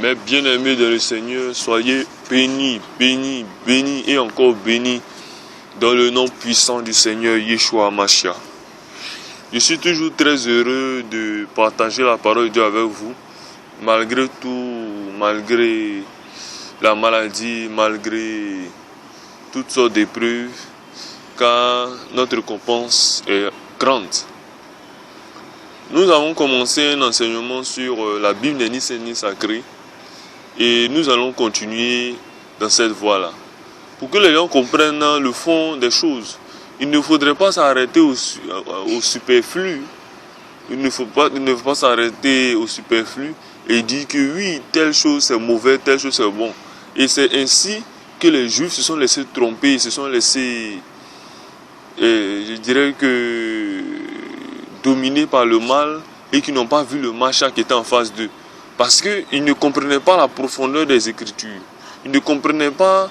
Mes bien-aimés dans le Seigneur, soyez bénis, bénis, bénis et encore bénis dans le nom puissant du Seigneur Yeshua Mashiach. Je suis toujours très heureux de partager la parole de Dieu avec vous, malgré tout, malgré la maladie, malgré toutes sortes d'épreuves, car notre récompense est grande. Nous avons commencé un enseignement sur la Bible des ni sacrés et nous allons continuer dans cette voie-là. Pour que les gens comprennent le fond des choses, il ne faudrait pas s'arrêter au superflu. Il ne faut pas s'arrêter au superflu et dire que oui, telle chose c'est mauvais, telle chose c'est bon. Et c'est ainsi que les Juifs se sont laissés tromper, se sont laissés, je dirais que, dominés par le mal et qui n'ont pas vu le Mashiach qui était en face d'eux. Parce qu'ils ne comprenaient pas la profondeur des Écritures. Ils ne comprenaient pas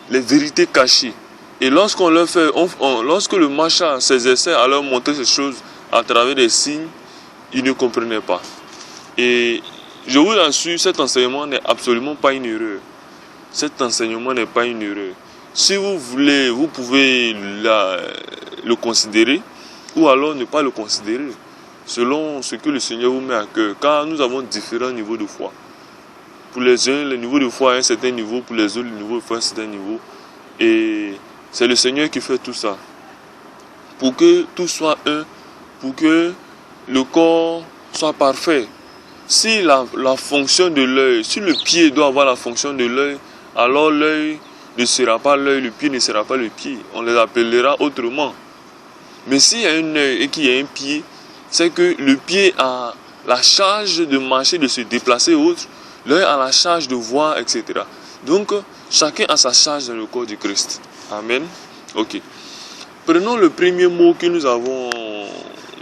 les vérités cachées. Et lorsqu'on leur fait, lorsque le Mashiach s'exerçait à leur montrer ces choses à travers des signes, ils ne comprenaient pas. Et je vous assure, cet enseignement n'est absolument pas une erreur. Cet enseignement n'est pas une erreur. Si vous voulez, vous pouvez le considérer ou alors ne pas le considérer, selon ce que le Seigneur vous met à cœur. Car nous avons différents niveaux de foi. Pour les uns, le niveau de foi est un certain niveau, pour les autres, le niveau de foi est un certain niveau. Et c'est le Seigneur qui fait tout ça. Pour que tout soit un, pour que le corps soit parfait. Si la fonction de l'œil, si le pied doit avoir la fonction de l'œil, alors l'œil ne sera pas l'œil, le pied ne sera pas le pied. On les appellera autrement. Mais s'il y a un œil et qu'il y a un pied, c'est que le pied a la charge de marcher, de se déplacer autre, l'œil a la charge de voir, etc. Donc, chacun a sa charge dans le corps du Christ. Amen. Ok. Prenons le premier mot que nous avons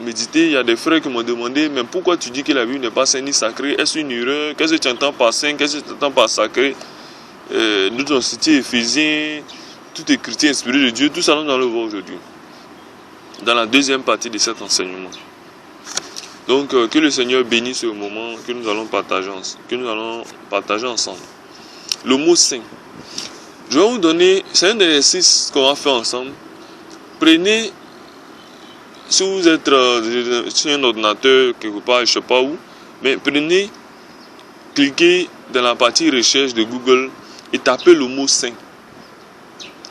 médité. Il y a des frères qui m'ont demandé, mais pourquoi tu dis que la Bible n'est pas sainte ni sacrée? Est-ce une erreur? Qu'est-ce que tu entends par saint? Qu'est-ce que tu entends par sacré? Nous avons cité Éphésiens, tout est chrétien inspiré de Dieu. Tout ça, nous allons le voir aujourd'hui, dans la deuxième partie de cet enseignement. Donc, que le Seigneur bénisse ce moment que nous allons partager ensemble. Le mot saint. Je vais vous donner, c'est un exercice qu'on va faire ensemble. Prenez, si vous êtes sur un ordinateur quelque part, je ne sais pas où, mais prenez, cliquez dans la partie recherche de Google et tapez le mot saint.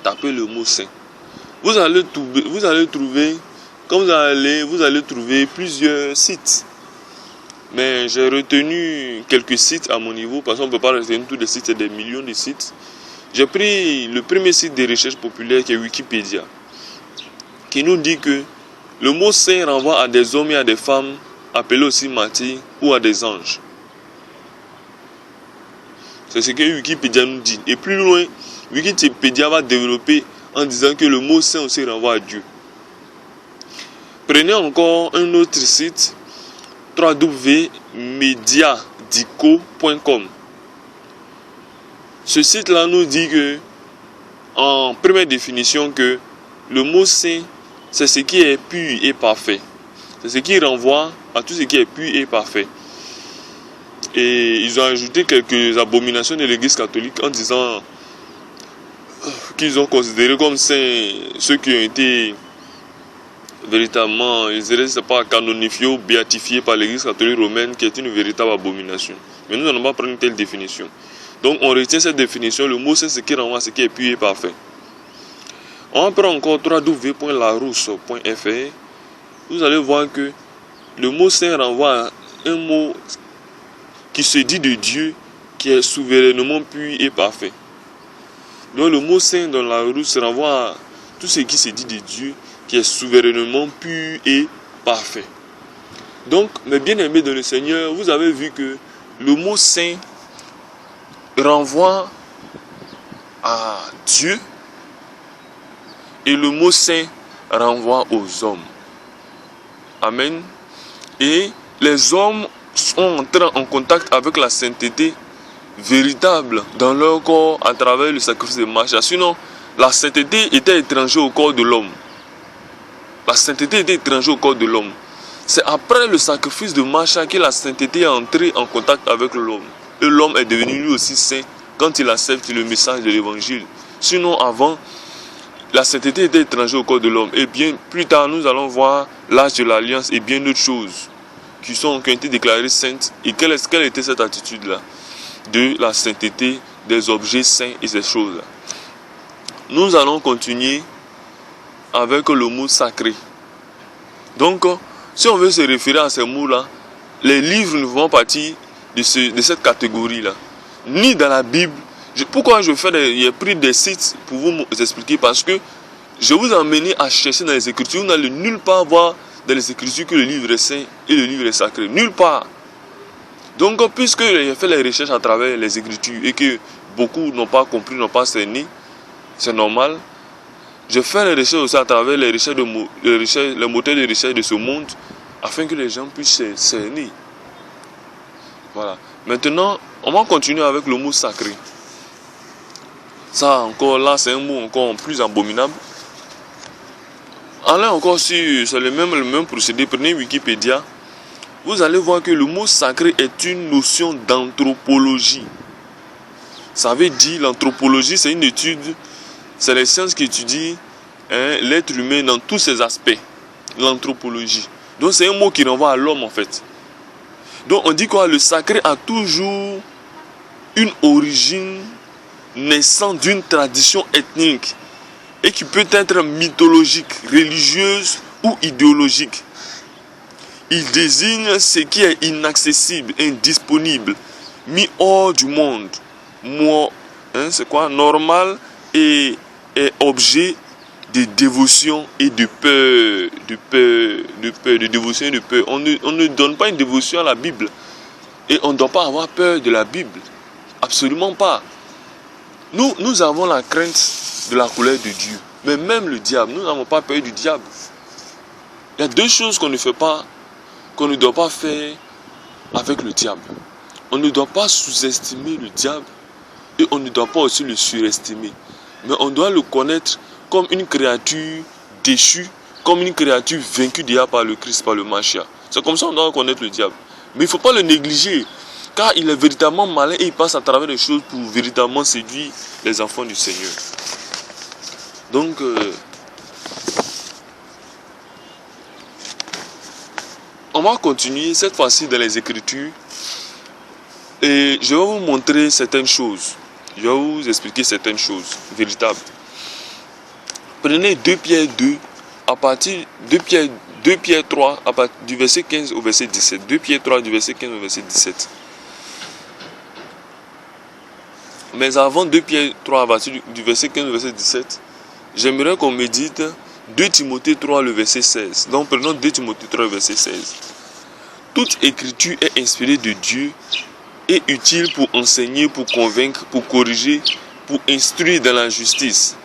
Tapez le mot saint. Vous allez trouver, quand vous allez trouver plusieurs sites. Mais j'ai retenu quelques sites à mon niveau, parce qu'on ne peut pas retenir tous les sites, il y a des millions de sites. J'ai pris le premier site de recherche populaire qui est Wikipédia, qui nous dit que le mot saint renvoie à des hommes et à des femmes, appelés aussi martyrs, ou à des anges. C'est ce que Wikipédia nous dit. Et plus loin, Wikipédia va développer en disant que le mot saint aussi renvoie à Dieu. Prenez encore un autre site, www.mediadico.com. Ce site-là nous dit que, en première définition, que le mot saint, c'est ce qui est pur et parfait. C'est ce qui renvoie à tout ce qui est pur et parfait. Et ils ont ajouté quelques abominations de l'Église catholique en disant qu'ils ont considéré comme saints ceux qui ont été véritablement, ils ne sont pas canonifiés ou béatifiés par l'Église catholique romaine, qui est une véritable abomination. Mais nous n'allons pas prendre une telle définition. Donc on retient cette définition. Le mot c'est ce qui renvoie à ce qui est pur et parfait. On prend encore www.larousse.fr. Vous allez voir que le mot saint renvoie à un mot qui se dit de Dieu, qui est souverainement pur et parfait. Donc le mot saint dans la Larousse renvoie à tout ce qui se dit de Dieu, qui est souverainement pur et parfait. Donc, mes bien-aimés dans le Seigneur, vous avez vu que le mot saint renvoie à Dieu et le mot saint renvoie aux hommes. Amen. Et les hommes sont entrés en contact avec la sainteté véritable dans leur corps à travers le sacrifice de Mashiach. Sinon, la sainteté était étrangère au corps de l'homme. La sainteté était étrangère au corps de l'homme. C'est après le sacrifice de Mashiach que la sainteté est entrée en contact avec l'homme. et l'homme est devenu lui aussi saint quand il accepte le message de l'évangile. Sinon, avant, la sainteté était étrangère au corps de l'homme. Et bien plus tard, nous allons voir l'âge de l'alliance et bien d'autres choses qui ont été déclarées saintes. Et quelle était cette attitude-là de la sainteté des objets saints et ces choses-là. Nous allons continuer avec le mot sacré. Donc, si on veut se référer à ces mots-là, les livres ne vont partir de cette catégorie-là. Ni dans la Bible. Pourquoi j'ai pris des sites pour vous expliquer? Parce que je vous ai emmené à chercher dans les Écritures. Vous n'allez nulle part voir dans les Écritures que le livre est saint et le livre est sacré. Nulle part. Donc, puisque j'ai fait les recherches à travers les Écritures et que beaucoup n'ont pas compris, n'ont pas cerné, c'est normal. Je fais les recherches aussi à travers les recherches les moteurs de recherche de ce monde afin que les gens puissent cerner. Voilà. Maintenant, on va continuer avec le mot sacré. Ça encore, là, c'est un mot encore plus abominable. Allez encore sur, c'est le même procédé. Prenez Wikipédia. Vous allez voir que le mot sacré est une notion d'anthropologie. Ça veut dire, l'anthropologie, c'est une étude, c'est les sciences qui étudient l'être humain dans tous ses aspects. L'anthropologie. Donc c'est un mot qui renvoie à l'homme en fait. Donc on dit quoi? Le sacré a toujours une origine naissant d'une tradition ethnique et qui peut être mythologique, religieuse ou idéologique. Il désigne ce qui est inaccessible, indisponible, mis hors du monde. C'est quoi? Normal et objet de dévotion et de peur. De dévotion et de peur. On ne donne pas une dévotion à la Bible. Et on ne doit pas avoir peur de la Bible. Absolument pas. Nous avons la crainte de la colère de Dieu. Mais même le diable, nous n'avons pas peur du diable. Il y a deux choses qu'on ne fait pas, qu'on ne doit pas faire avec le diable. On ne doit pas sous-estimer le diable et on ne doit pas aussi le surestimer. Mais on doit le connaître comme une créature déchue, comme une créature vaincue déjà par le Christ, par le Machia. C'est comme ça qu'on doit connaître le diable. Mais il ne faut pas le négliger, car il est véritablement malin et il passe à travers des choses pour véritablement séduire les enfants du Seigneur. Donc, on va continuer cette fois-ci dans les Écritures et je vais vous montrer certaines choses. Je vais vous expliquer certaines choses véritables. Prenez 2 Pierre 2, à partir de 2 Pierre 3, à partir du verset 15 au verset 17. 2 Pierre 3, du verset 15 au verset 17. Mais avant 2 Pierre 3, à partir du verset 15 au verset 17, j'aimerais qu'on médite 2 Timothée 3, le verset 16. Donc prenons 2 Timothée 3, le verset 16. Toute écriture est inspirée de Dieu et utile pour enseigner, pour convaincre, pour corriger, pour instruire dans la justice,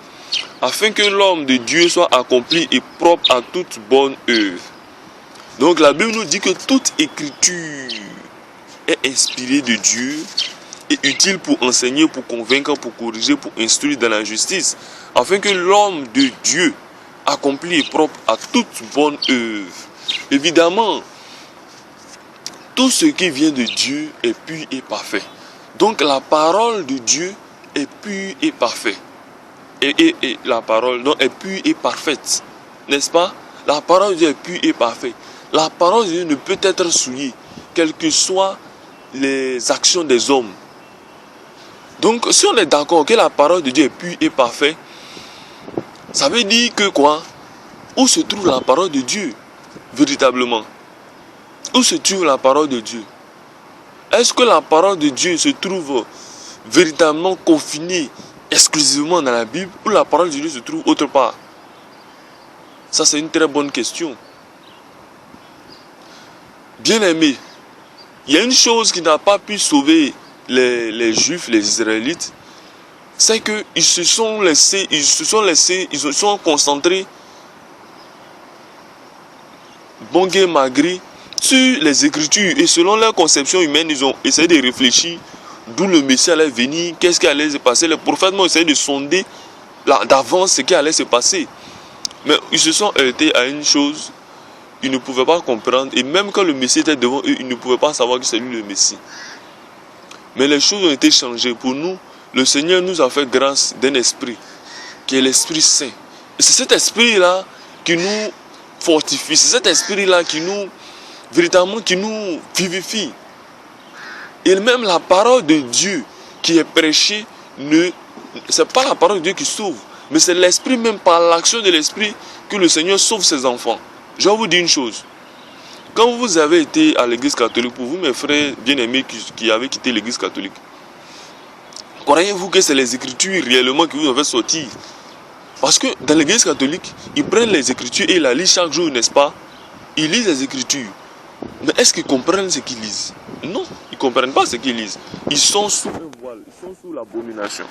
afin que l'homme de Dieu soit accompli et propre à toute bonne œuvre. Donc la Bible nous dit que toute écriture est inspirée de Dieu et utile pour enseigner, pour convaincre, pour corriger, pour instruire dans la justice, afin que l'homme de Dieu accompli et propre à toute bonne œuvre. Évidemment, tout ce qui vient de Dieu est pur et parfait. Donc la parole de Dieu est pure et parfaite. Et la parole donc, est pure et parfaite. N'est-ce pas? La parole de Dieu est pure et parfaite. La parole de Dieu ne peut être souillée, quelles que soient les actions des hommes. Donc si on est d'accord que la parole de Dieu est pure et parfaite, ça veut dire que quoi? Où se trouve la parole de Dieu véritablement? Où se trouve la parole de Dieu? Est-ce que la parole de Dieu se trouve véritablement confinée exclusivement dans la Bible ou la parole de Dieu se trouve autre part? Ça, c'est une très bonne question. Bien-aimés, il y a une chose qui n'a pas pu sauver les Juifs, les Israélites, c'est qu'ils se sont concentrés, bon gré mal gré, sur les Écritures et selon leur conception humaine, ils ont essayé de réfléchir d'où le Messie allait venir, qu'est-ce qui allait se passer. Les prophètes ont essayé de sonder d'avance ce qui allait se passer. Mais ils se sont heurtés à une chose, ils ne pouvaient pas comprendre. Et même quand le Messie était devant eux, ils ne pouvaient pas savoir que c'est lui le Messie. Mais les choses ont été changées. Pour nous, le Seigneur nous a fait grâce d'un esprit, qui est l'Esprit Saint. Et c'est cet esprit-là qui nous fortifie. C'est cet esprit-là qui nous, véritablement, qui nous vivifie. Et même la parole de Dieu qui est prêchée, c'est pas la parole de Dieu qui sauve, mais c'est l'esprit même, par l'action de l'esprit, que le Seigneur sauve ses enfants. Je vais vous dire une chose. Quand vous avez été à l'église catholique, pour vous mes frères bien-aimés qui avaient quitté l'église catholique, croyez-vous que c'est les Écritures réellement qui vous ont fait sortir? Parce que dans l'église catholique, ils prennent les Écritures et ils la lisent chaque jour, n'est-ce pas? Ils lisent les Écritures. Mais est-ce qu'ils comprennent ce qu'ils lisent? Non, ils ne comprennent pas ce qu'ils lisent. Ils sont sous un voile, ils sont sous l'abomination.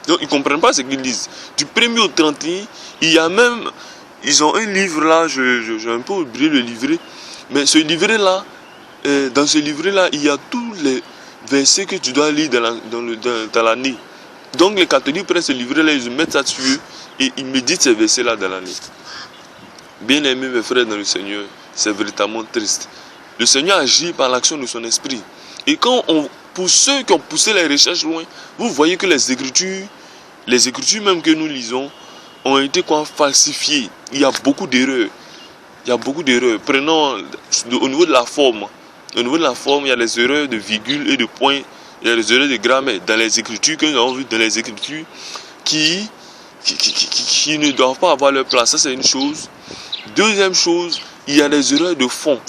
Donc ils ne comprennent pas ce qu'ils lisent. Du 1er au 31, il y a même... Ils ont un livre là, j'ai un peu oublié le livret. Mais ce livret-là, dans ce livret-là, il y a tous les versets que tu dois lire dans l'année. Donc les catholiques prennent ce livret-là, ils mettent ça dessus et ils méditent ces versets-là dans l'année. Bien aimés mes frères dans le Seigneur, c'est véritablement triste. Le Seigneur agit par l'action de son esprit. Et pour ceux qui ont poussé les recherches loin, vous voyez que les écritures même que nous lisons, ont été falsifiées. Il y a beaucoup d'erreurs. Prenons au niveau de la forme. Au niveau de la forme, il y a des erreurs de virgule et de points. Il y a des erreurs de grammaire dans les écritures que nous avons vues dans les écritures qui ne doivent pas avoir leur place. Ça, c'est une chose. Deuxième chose, il y a des erreurs de fond.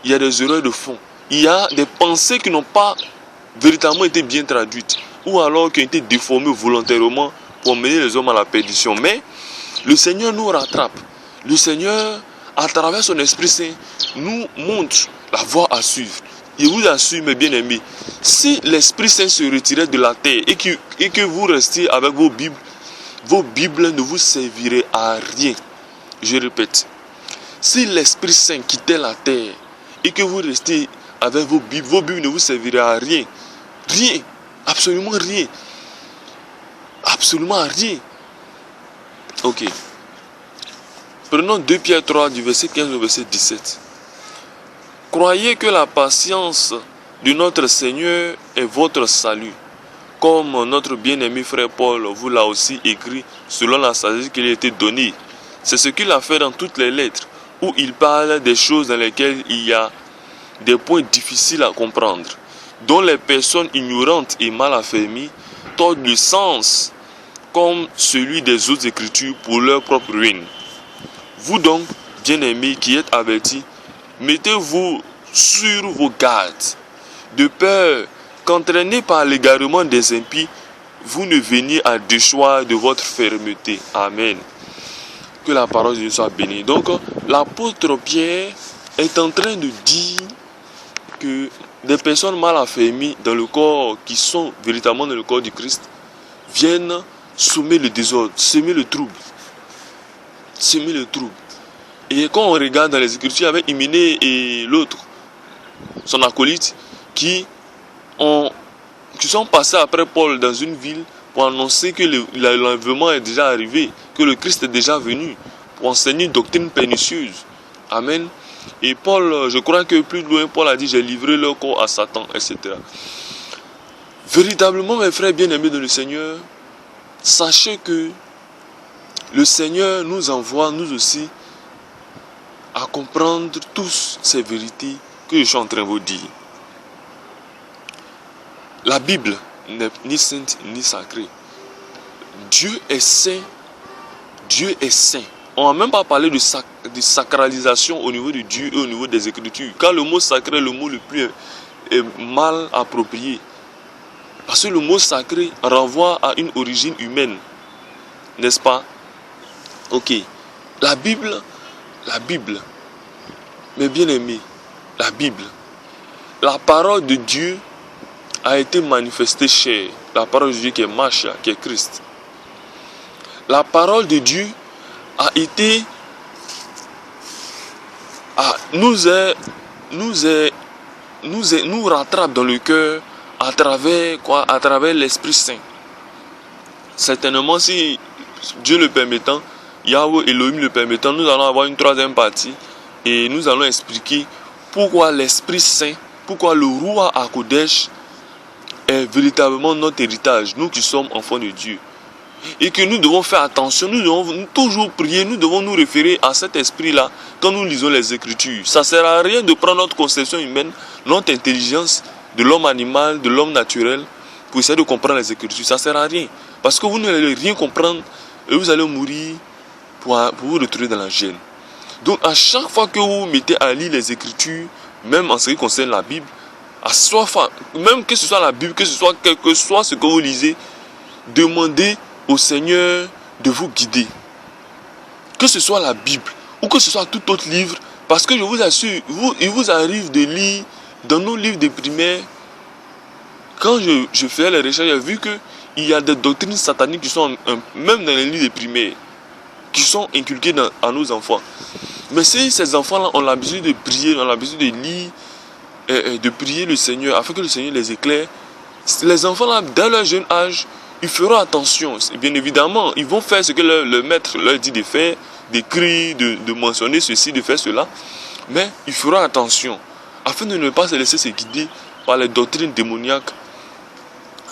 Il y a des pensées qui n'ont pas véritablement été bien traduites ou alors qui ont été déformées volontairement pour mener les hommes à la perdition. Mais le Seigneur nous rattrape. Le Seigneur, à travers son Esprit Saint, nous montre la voie à suivre. Je vous assure, mes bien-aimés, si l'Esprit Saint se retirait de la terre et que vous restiez avec vos Bibles ne vous serviraient à rien. Je répète, si l'Esprit Saint quittait la terre et que vous restiez avec vos Bibles ne vous serviraient à rien. Rien, absolument rien. Absolument rien. Ok. Prenons 2 Pierre 3 du verset 15 au verset 17. Croyez que la patience de notre Seigneur est votre salut. Comme notre bien-aimé frère Paul vous l'a aussi écrit selon la sagesse qui lui a été donnée. C'est ce qu'il a fait dans toutes les lettres, où il parle des choses dans lesquelles il y a des points difficiles à comprendre, dont les personnes ignorantes et mal affermies tordent le sens comme celui des autres écritures pour leur propre ruine. Vous donc, bien-aimés qui êtes avertis, mettez-vous sur vos gardes, de peur qu'entraînés par l'égarement des impies, vous ne veniez à déchoir de votre fermeté. Amen. Que la parole de Dieu soit bénie. Donc, l'apôtre Pierre est en train de dire que des personnes mal affermies dans le corps, qui sont véritablement dans le corps du Christ, viennent semer le désordre, semer le trouble. Et quand on regarde dans les Écritures avec Hyménée et l'autre, son acolyte, qui sont passés après Paul dans une ville pour annoncer que l'enlèvement est déjà arrivé, que le Christ est déjà venu, pour enseigner une doctrine pernicieuse. Amen. Et Paul, je crois que plus loin, Paul a dit, j'ai livré leur corps à Satan, etc. Véritablement, mes frères bien-aimés de le Seigneur, sachez que le Seigneur nous envoie, nous aussi, à comprendre tous ces vérités que je suis en train de vous dire. La Bible n'est ni sainte ni sacrée. Dieu est saint. Dieu est saint. On n'a même pas parlé de sacralisation au niveau de Dieu et au niveau des Écritures. Car le mot sacré est le mot le plus mal approprié. Parce que le mot sacré renvoie à une origine humaine. N'est-ce pas? Ok. La Bible, mes bien-aimés, la Bible, la parole de Dieu a été manifestée chair. La parole de Dieu qui est Mashiach, qui est Christ. La parole de Dieu a été, nous rattrape dans le cœur à travers quoi? À travers l'Esprit Saint. Certainement, si Dieu le permettant, Yahweh Elohim le permettant, nous allons avoir une troisième partie et nous allons expliquer pourquoi l'Esprit Saint, pourquoi le Roi HaKodesh est véritablement notre héritage, nous qui sommes enfants de Dieu. Et que nous devons faire attention, nous devons toujours prier, nous devons nous référer à cet esprit-là quand nous lisons les Écritures. Ça ne sert à rien de prendre notre conception humaine, notre intelligence de l'homme animal, de l'homme naturel, pour essayer de comprendre les Écritures. Ça ne sert à rien. Parce que vous n'allez rien comprendre et vous allez mourir pour vous retrouver dans la gêne. Donc à chaque fois que vous vous mettez à lire les Écritures, même en ce qui concerne la Bible, à chaque fois, même que ce soit la Bible, que ce soit quel que soit ce que vous lisez, demandez au Seigneur de vous guider. Que ce soit la Bible ou que ce soit tout autre livre, parce que je vous assure, il vous arrive de lire dans nos livres de primaire. Quand je fais les recherches, j'ai vu qu'il y a des doctrines sataniques qui sont même dans les livres de primaire, qui sont inculquées à nos enfants. Mais si ces enfants-là ont l'habitude de prier, ont l'habitude de lire, de prier le Seigneur, afin que le Seigneur les éclaire, les enfants-là, dès leur jeune âge, ils feront attention. Bien évidemment, ils vont faire ce que le maître leur dit de faire, d'écrire, de mentionner ceci, de faire cela. Mais ils feront attention, afin de ne pas se laisser se guider par les doctrines démoniaques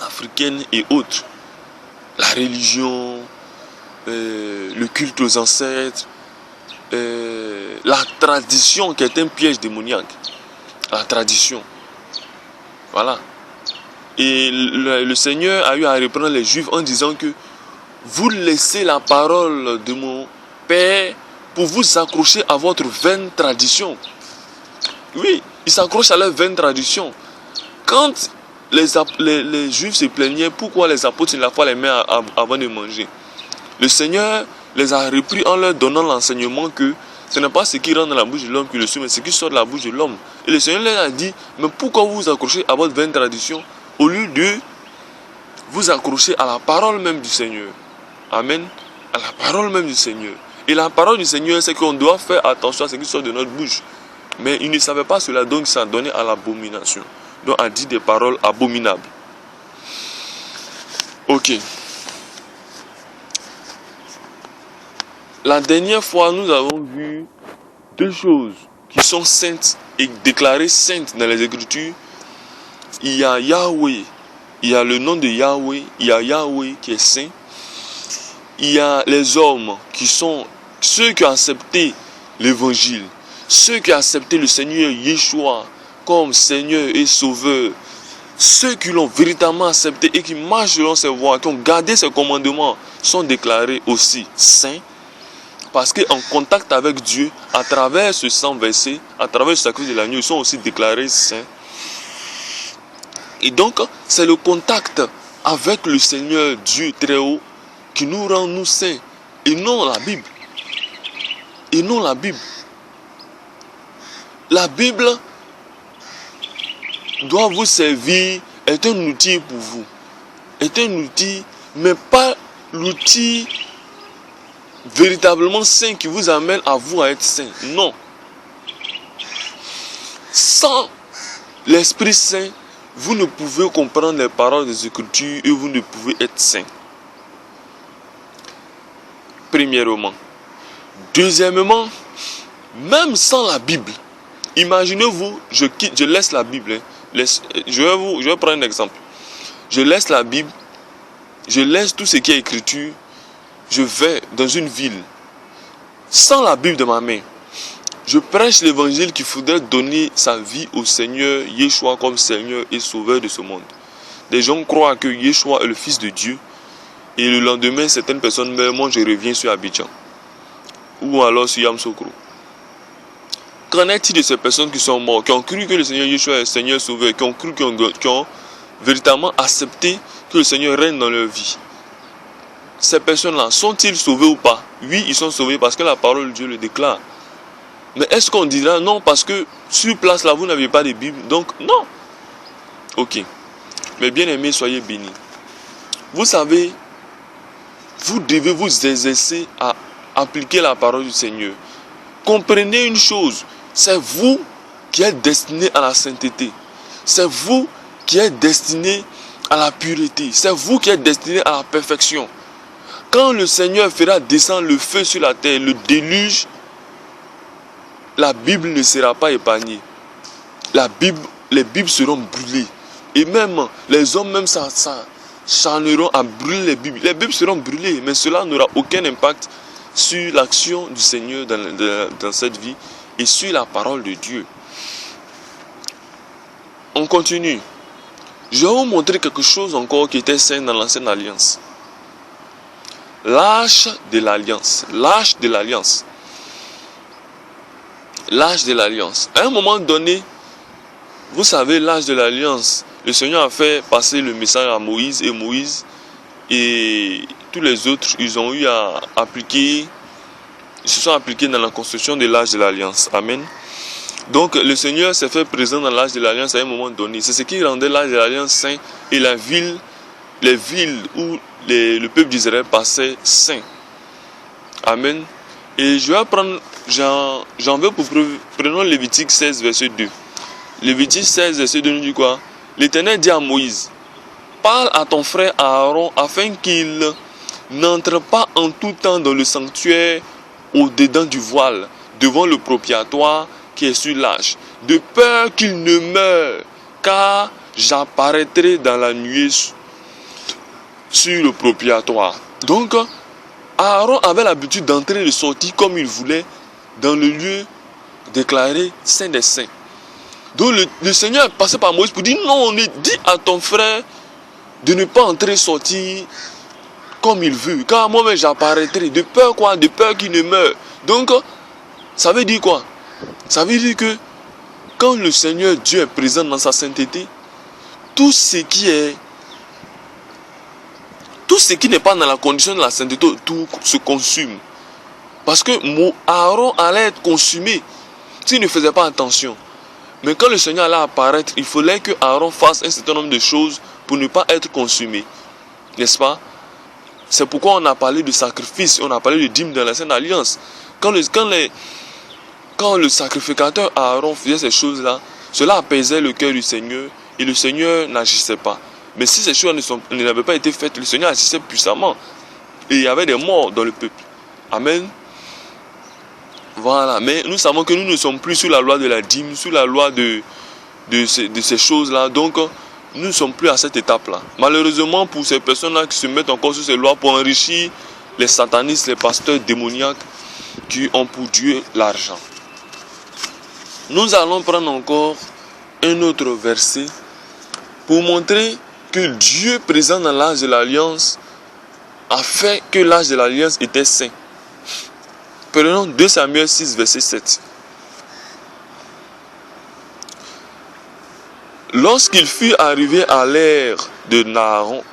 africaines et autres. La religion, le culte aux ancêtres, la tradition qui est un piège démoniaque. La tradition. Voilà. Et le Seigneur a eu à reprendre les Juifs en disant que vous laissez la parole de mon Père pour vous accrocher à votre vaine tradition. Oui, ils s'accrochent à leur vaine tradition. Quand les Juifs se plaignaient, pourquoi les apôtres ne lavaient pas les mains avant de manger? Le Seigneur les a repris en leur donnant l'enseignement que ce n'est pas ce qui rentre dans la bouche de l'homme qui le suit, mais ce qui sort de la bouche de l'homme. Et le Seigneur leur a dit, mais pourquoi vous vous accrochez à votre vaine tradition au lieu de vous accrocher à la parole même du Seigneur? Amen. À la parole même du Seigneur. Et la parole du Seigneur, c'est qu'on doit faire attention à ce qui sort de notre bouche. Mais ils ne savaient pas cela, donc ça donnait à l'abomination. Donc a dit des paroles abominables. Ok. La dernière fois, nous avons vu deux choses qui sont saintes et déclarées saintes dans les Écritures. Il y a Yahweh, il y a le nom de Yahweh, il y a Yahweh qui est saint. Il y a les hommes qui sont ceux qui ont accepté l'évangile, ceux qui ont accepté le Seigneur Yeshua comme Seigneur et Sauveur, ceux qui l'ont véritablement accepté et qui marchent selon ses voies, qui ont gardé ses commandements, sont déclarés aussi saints. Parce qu'en contact avec Dieu, à travers ce sang versé, à travers le sacrifice de l'agneau, ils sont aussi déclarés saints. Et donc, c'est le contact avec le Seigneur Dieu très haut qui nous rend nous saints. Et non la Bible. Et non la Bible. La Bible doit vous servir, est un outil pour vous. Est un outil, mais pas l'outil véritablement saint qui vous amène à vous à être saint. Non. Sans l'Esprit Saint, vous ne pouvez comprendre les paroles des Écritures et vous ne pouvez être saint. Premièrement. Deuxièmement, même sans la Bible, imaginez-vous, je laisse la Bible. Je vais prendre un exemple. Je laisse la Bible, je laisse tout ce qui est écriture, je vais dans une ville, sans la Bible de ma main. Je prêche l'évangile qu'il faudrait donner sa vie au Seigneur Yeshua comme Seigneur et Sauveur de ce monde. Des gens croient que Yeshua est le Fils de Dieu. Et le lendemain, certaines personnes meurent, moi je reviens sur Abidjan. Ou alors sur Yamsokro. Qu'en est-il de ces personnes qui sont mortes, qui ont cru que le Seigneur Yeshua est le Seigneur Sauveur, qui ont cru, qui ont véritablement accepté que le Seigneur règne dans leur vie? Ces personnes-là, sont-ils sauvés ou pas? Oui, ils sont sauvés parce que la parole de Dieu le déclare. Mais est-ce qu'on dira non parce que sur place là, vous n'avez pas de Bible? Donc, non. Ok. Mais bien aimés, soyez bénis. Vous savez, vous devez vous exercer à appliquer la parole du Seigneur. Comprenez une chose, c'est vous qui êtes destiné à la sainteté. C'est vous qui êtes destiné à la pureté. C'est vous qui êtes destiné à la perfection. Quand le Seigneur fera descendre le feu sur la terre, le déluge, la Bible ne sera pas épargnée. Les Bibles seront brûlées. Et même les hommes même s'acharneront à brûler les Bibles. Les Bibles seront brûlées, mais cela n'aura aucun impact sur l'action du Seigneur dans cette vie et sur la parole de Dieu. On continue. Je vais vous montrer quelque chose encore qui était saint dans l'ancienne alliance. L'âge de l'alliance. L'âge de l'alliance. L'âge de l'alliance. À un moment donné, vous savez, l'âge de l'alliance, le Seigneur a fait passer le message à Moïse, et Moïse et tous les autres, ils ont eu à appliquer, ils se sont appliqués dans la construction de l'âge de l'alliance. Amen. Donc le Seigneur s'est fait présent dans l'âge de l'alliance à un moment donné. C'est ce qui rendait l'âge de l'alliance saint et les villes où le peuple d'Israël passait saint. Amen. Et je vais prendre, j'en veux pour preuve, prenons Lévitique 16, verset 2. Lévitique 16, verset 2 nous dit quoi? L'Éternel dit à Moïse, parle à ton frère Aaron afin qu'il n'entre pas en tout temps dans le sanctuaire au-dedans du voile, devant le propitiatoire qui est sur l'arche, de peur qu'il ne meure, car j'apparaîtrai dans la nuée sur le propitiatoire. Donc, Aaron avait l'habitude d'entrer et de sortir comme il voulait dans le lieu déclaré Saint des Saints. Donc le Seigneur passait par Moïse pour dire non, on dit à ton frère de ne pas entrer et sortir comme il veut, car moi-même j'apparaîtrai. De peur quoi? De peur qu'il ne meure. Donc, ça veut dire quoi? Ça veut dire que quand le Seigneur Dieu est présent dans sa sainteté, tout ce qui n'est pas dans la condition de la sainteté, tout se consume. Parce que Aaron allait être consumé s'il ne faisait pas attention. Mais quand le Seigneur allait apparaître, il fallait que Aaron fasse un certain nombre de choses pour ne pas être consumé. N'est-ce pas? C'est pourquoi on a parlé de sacrifice, on a parlé de dîme dans la Sainte Alliance. Quand le sacrificateur Aaron faisait ces choses-là, cela apaisait le cœur du Seigneur et le Seigneur n'agissait pas. Mais si ces choses n'avaient pas été faites, le Seigneur agissait puissamment. Et il y avait des morts dans le peuple. Amen. Voilà. Mais nous savons que nous ne sommes plus sous la loi de la dîme, sous la loi de ces choses-là. Donc, nous ne sommes plus à cette étape-là. Malheureusement, pour ces personnes-là qui se mettent encore sur ces lois pour enrichir les satanistes, les pasteurs démoniaques qui ont pour Dieu l'argent. Nous allons prendre encore un autre verset pour montrer que Dieu présent dans l'âge de l'alliance a fait que l'âge de l'alliance était saint. Prenons 2 Samuel 6, verset 7. Lorsqu'il fut arrivé à l'ère de Nahon,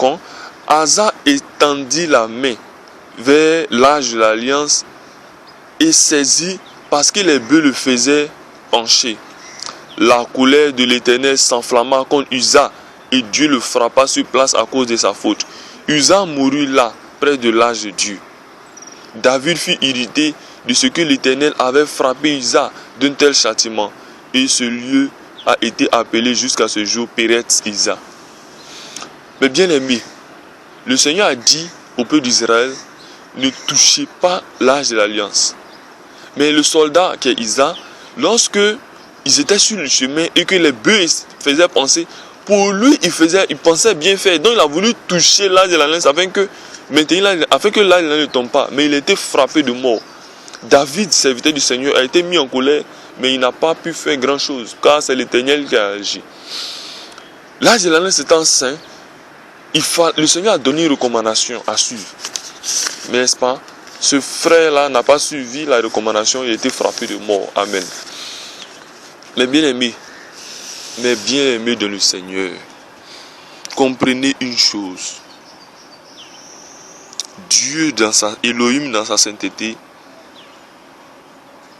Asa étendit la main vers l'âge de l'alliance et saisit parce que les bœufs le faisaient pencher. La colère de l'Éternel s'enflamma contre Uza et Dieu le frappa sur place à cause de sa faute. Uza mourut là, près de l'âge de Dieu. David fut irrité de ce que l'Éternel avait frappé Uza d'un tel châtiment. Et ce lieu a été appelé jusqu'à ce jour Péretz Uza. Mais bien aimé, le Seigneur a dit au peuple d'Israël, ne touchez pas l'âge de l'alliance. Mais le soldat qui est Uza, lorsque ils étaient sur le chemin et que les bœufs faisaient penser, pour lui, il pensait bien faire. Donc il a voulu toucher l'âge de l'alliance afin que l'âge ne tombe pas. Mais il était frappé de mort. David, serviteur du Seigneur, a été mis en colère, mais il n'a pas pu faire grand chose, car c'est l'Éternel qui a agi. L'âge de l'alliance étant saint, le Seigneur a donné une recommandation à suivre. Mais n'est-ce pas? Ce frère-là n'a pas suivi la recommandation, il a été frappé de mort. Amen. Mais bien aimé de le Seigneur, comprenez une chose. Dieu, Elohim dans sa sainteté,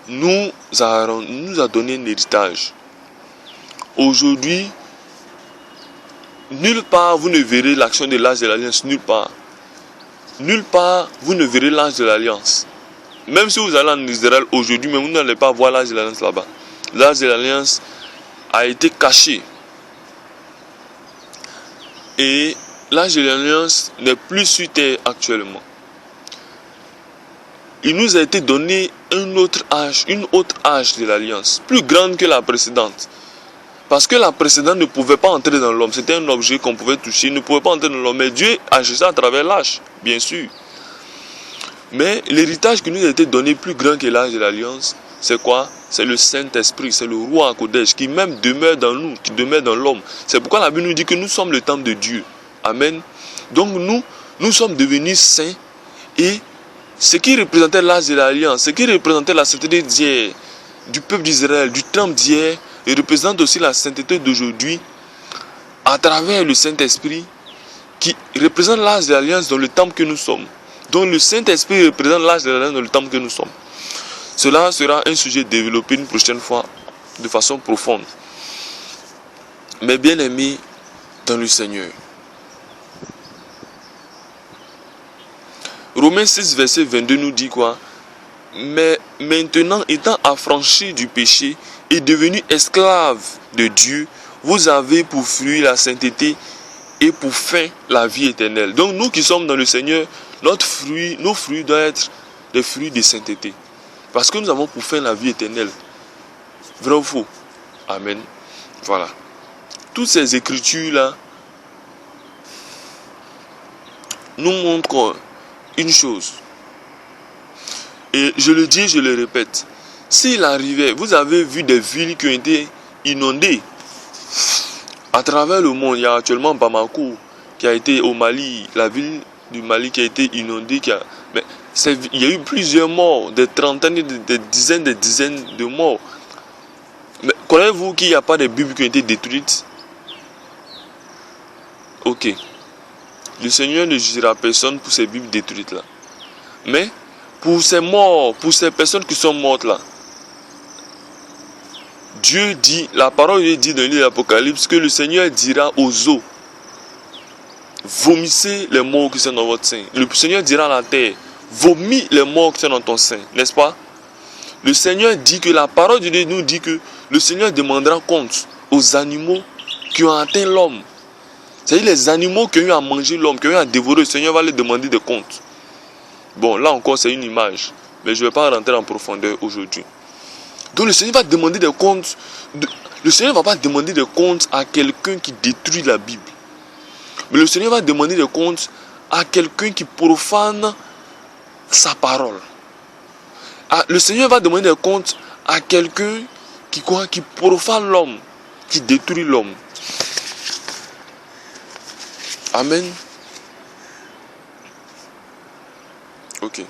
nous a donné un héritage. Aujourd'hui, nulle part vous ne verrez l'action de l'âge de l'alliance, nulle part. Nulle part vous ne verrez l'âge de l'alliance. Même si vous allez en Israël aujourd'hui, mais vous n'allez pas voir l'âge de l'alliance là-bas. L'âge de l'alliance a été caché. Et l'âge de l'alliance n'est plus sur terre actuellement. Il nous a été donné une autre âge de l'alliance, plus grande que la précédente. Parce que la précédente ne pouvait pas entrer dans l'homme. C'était un objet qu'on pouvait toucher. Il ne pouvait pas entrer dans l'homme. Mais Dieu agissait à travers l'âge, bien sûr. Mais l'héritage qui nous a été donné plus grand que l'âge de l'alliance, c'est quoi? C'est le Saint-Esprit, c'est le roi Kodesh qui même demeure dans nous, qui demeure dans l'homme. C'est pourquoi la Bible nous dit que nous sommes le temple de Dieu. Amen. Donc nous sommes devenus saints et ce qui représentait l'âge de l'alliance, ce qui représentait la sainteté d'hier, du peuple d'Israël, du temple d'hier, et représente aussi la sainteté d'aujourd'hui à travers le Saint-Esprit qui représente l'âge de l'alliance dans le temple que nous sommes. Donc le Saint-Esprit représente l'âge de l'alliance dans le temple que nous sommes. Cela sera un sujet développé une prochaine fois de façon profonde. Mais bien aimés dans le Seigneur. Romains 6, verset 22 nous dit quoi? Mais maintenant, étant affranchis du péché et devenus esclaves de Dieu, vous avez pour fruit la sainteté et pour fin la vie éternelle. Donc nous qui sommes dans le Seigneur, nos fruits doivent être des fruits de sainteté. Parce que nous avons pour fin la vie éternelle. Vrai ou faux? Amen. Voilà. Toutes ces écritures-là nous montrent une chose. Et je le dis, je le répète. S'il arrivait, vous avez vu des villes qui ont été inondées. À travers le monde, il y a actuellement Bamako qui a été au Mali, la ville du Mali qui a été inondée. Mais il y a eu plusieurs morts, des trentaines, des dizaines de morts. Mais croyez-vous qu'il n'y a pas de Bibles qui ont été détruites? Ok. Le Seigneur ne jugera personne pour ces Bibles détruites là. Mais pour ces morts, pour ces personnes qui sont mortes là, Dieu dit, la parole de Dieu dit dans le livre de l'Apocalypse que le Seigneur dira aux eaux, vomissez les morts qui sont dans votre sein. Le Seigneur dira à la terre, vomis les morts qui sont dans ton sein, n'est-ce pas? Le Seigneur dit que la parole de Dieu nous dit que le Seigneur demandera compte aux animaux qui ont atteint l'homme. C'est-à-dire les animaux qui ont eu à manger l'homme, qui ont eu à dévorer, le Seigneur va les demander des comptes. Bon, là encore, c'est une image, mais je ne vais pas rentrer en profondeur aujourd'hui. Donc le Seigneur va demander des comptes. Le Seigneur ne va pas demander des comptes à quelqu'un qui détruit la Bible. Mais le Seigneur va demander des comptes à quelqu'un qui profane sa parole. Le Seigneur va demander des comptes à quelqu'un qui profane l'homme, qui détruit l'homme. Amen. Ok.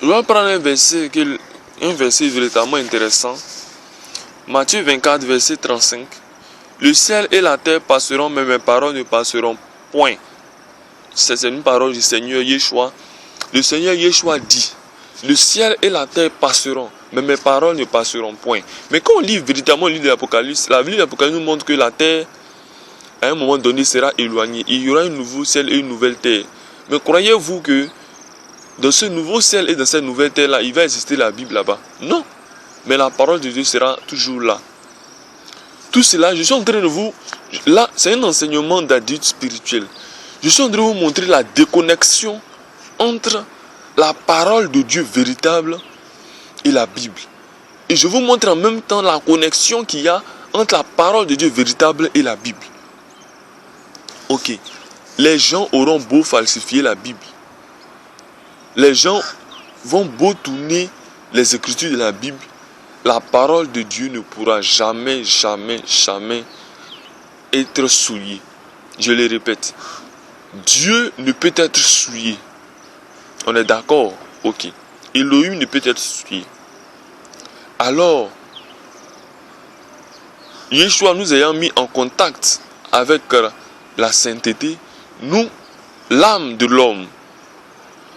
Je vais prendre un verset véritablement intéressant. Matthieu 24, verset 35. Le ciel et la terre passeront, mais mes paroles ne passeront point. C'est une parole du Seigneur Yeshua. Le Seigneur Yeshua dit, le ciel et la terre passeront, mais mes paroles ne passeront point. Mais quand on lit véritablement le livre de l'Apocalypse, la vie de l'Apocalypse nous montre que la terre, à un moment donné, sera éloignée. Il y aura un nouveau ciel et une nouvelle terre. Mais croyez-vous que dans ce nouveau ciel et dans cette nouvelle terre-là, il va exister la Bible là-bas? Non. Mais la parole de Dieu sera toujours là. Tout cela, je suis en train de vous... Là, c'est un enseignement d'adulte spirituel. Je suis en train de vous montrer la déconnexion entre la parole de Dieu véritable et la Bible. Et je vous montre en même temps la connexion qu'il y a entre la parole de Dieu véritable et la Bible. Ok. Les gens auront beau falsifier la Bible. Les gens vont beau tourner les écritures de la Bible. La parole de Dieu ne pourra jamais, jamais, jamais être souillée. Je le répète. Dieu ne peut être souillé. On est d'accord? Ok. Elohim ne peut être souillé. Alors, Yeshua nous ayant mis en contact avec la sainteté, nous, l'âme de l'homme,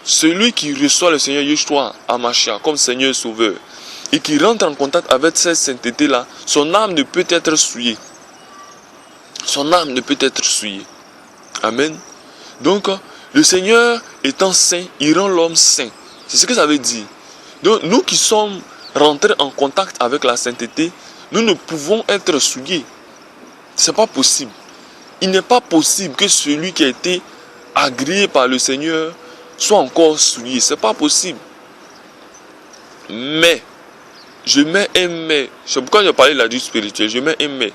celui qui reçoit le Seigneur Yeshua Hamashiach comme Seigneur et Sauveur, et qui rentre en contact avec cette sainteté-là, son âme ne peut être souillée. Son âme ne peut être souillée. Amen. Donc, le Seigneur étant saint, il rend l'homme saint. C'est ce que ça veut dire. Donc, nous qui sommes rentrés en contact avec la sainteté, nous ne pouvons être souillés. Ce n'est pas possible. Il n'est pas possible que celui qui a été agréé par le Seigneur soit encore souillé. Ce n'est pas possible. Mais, Je mets un mais. C'est pourquoi je parlais de la vie spirituelle. Je mets un mais.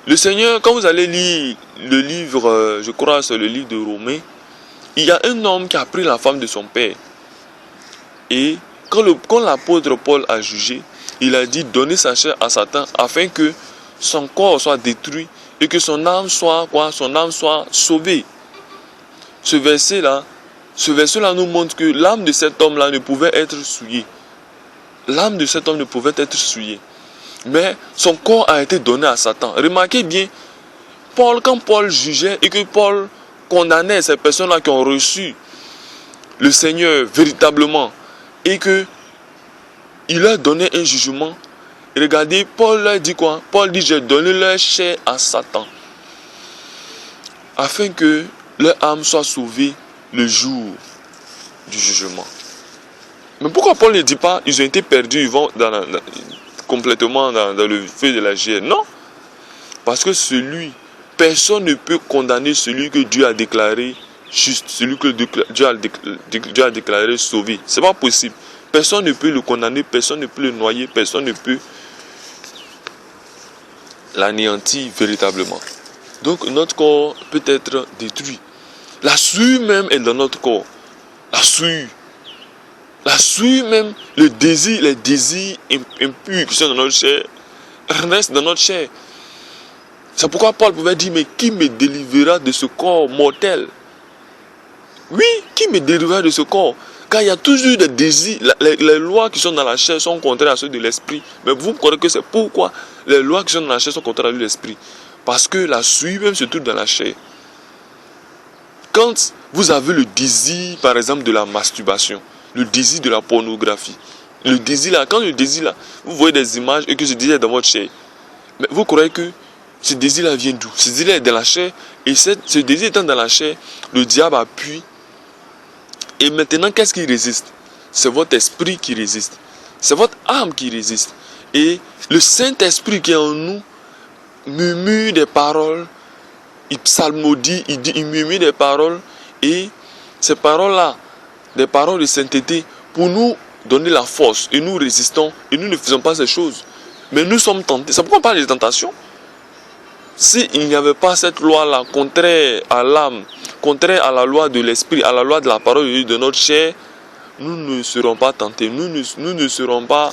Le Seigneur, quand vous allez lire le livre, je crois c'est le livre de Romains, il y a un homme qui a pris la femme de son père. Et quand l'apôtre Paul a jugé, il a dit donner sa chair à Satan afin que son corps soit détruit et que son âme soit sauvée. Ce verset-là nous montre que l'âme de cet homme-là ne pouvait être souillée. L'âme de cet homme ne pouvait être souillée. Mais son corps a été donné à Satan. Remarquez bien, quand Paul jugeait et que Paul condamnait ces personnes-là qui ont reçu le Seigneur véritablement et que il leur donnait un jugement. Regardez, Paul leur dit quoi? Paul dit, j'ai donné leur chair à Satan afin que leur âme soit sauvée le jour du jugement. Mais pourquoi Paul ne dit pas, ils ont été perdus, ils vont complètement dans le feu de la GR? Non, parce que personne ne peut condamner celui que Dieu a déclaré juste, celui que Dieu a déclaré sauvé. C'est pas possible. Personne ne peut le condamner, personne ne peut le noyer, personne ne peut l'anéantir véritablement. Donc notre corps peut être détruit. La souillure même est dans notre corps. La souillure même, les désirs impurs qui sont dans notre chair, restent dans notre chair. C'est pourquoi Paul pouvait dire, mais qui me délivrera de ce corps mortel? Oui, qui me délivrera de ce corps? Car il y a toujours des désirs, les lois qui sont dans la chair sont contraires à ceux de l'esprit. Mais vous croyez que c'est pourquoi les lois qui sont dans la chair sont contraires à l'esprit? Parce que la souillure même se trouve dans la chair. Quand vous avez le désir, par exemple, de la masturbation, le désir de la pornographie, le désir là, quand le désir là, vous voyez des images et que ce désir est dans votre chair, mais vous croyez que ce désir là vient d'où? Ce désir là est dans la chair, et ce désir étant dans la chair, le diable appuie. Et maintenant, qu'est-ce qui résiste? C'est votre esprit qui résiste. C'est votre âme qui résiste. Et le Saint-Esprit qui est en nous murmure des paroles, il psalmodie, il murmure des paroles, et ces paroles-là, des paroles de sainteté, pour nous donner la force, et nous résistons, et nous ne faisons pas ces choses. Mais nous sommes tentés. C'est pourquoi on parle des tentations. S'il n'y avait pas cette loi-là, contraire à l'âme, contraire à la loi de l'esprit, à la loi de la parole de Dieu, de notre chair, nous ne serons pas tentés. Nous ne serons pas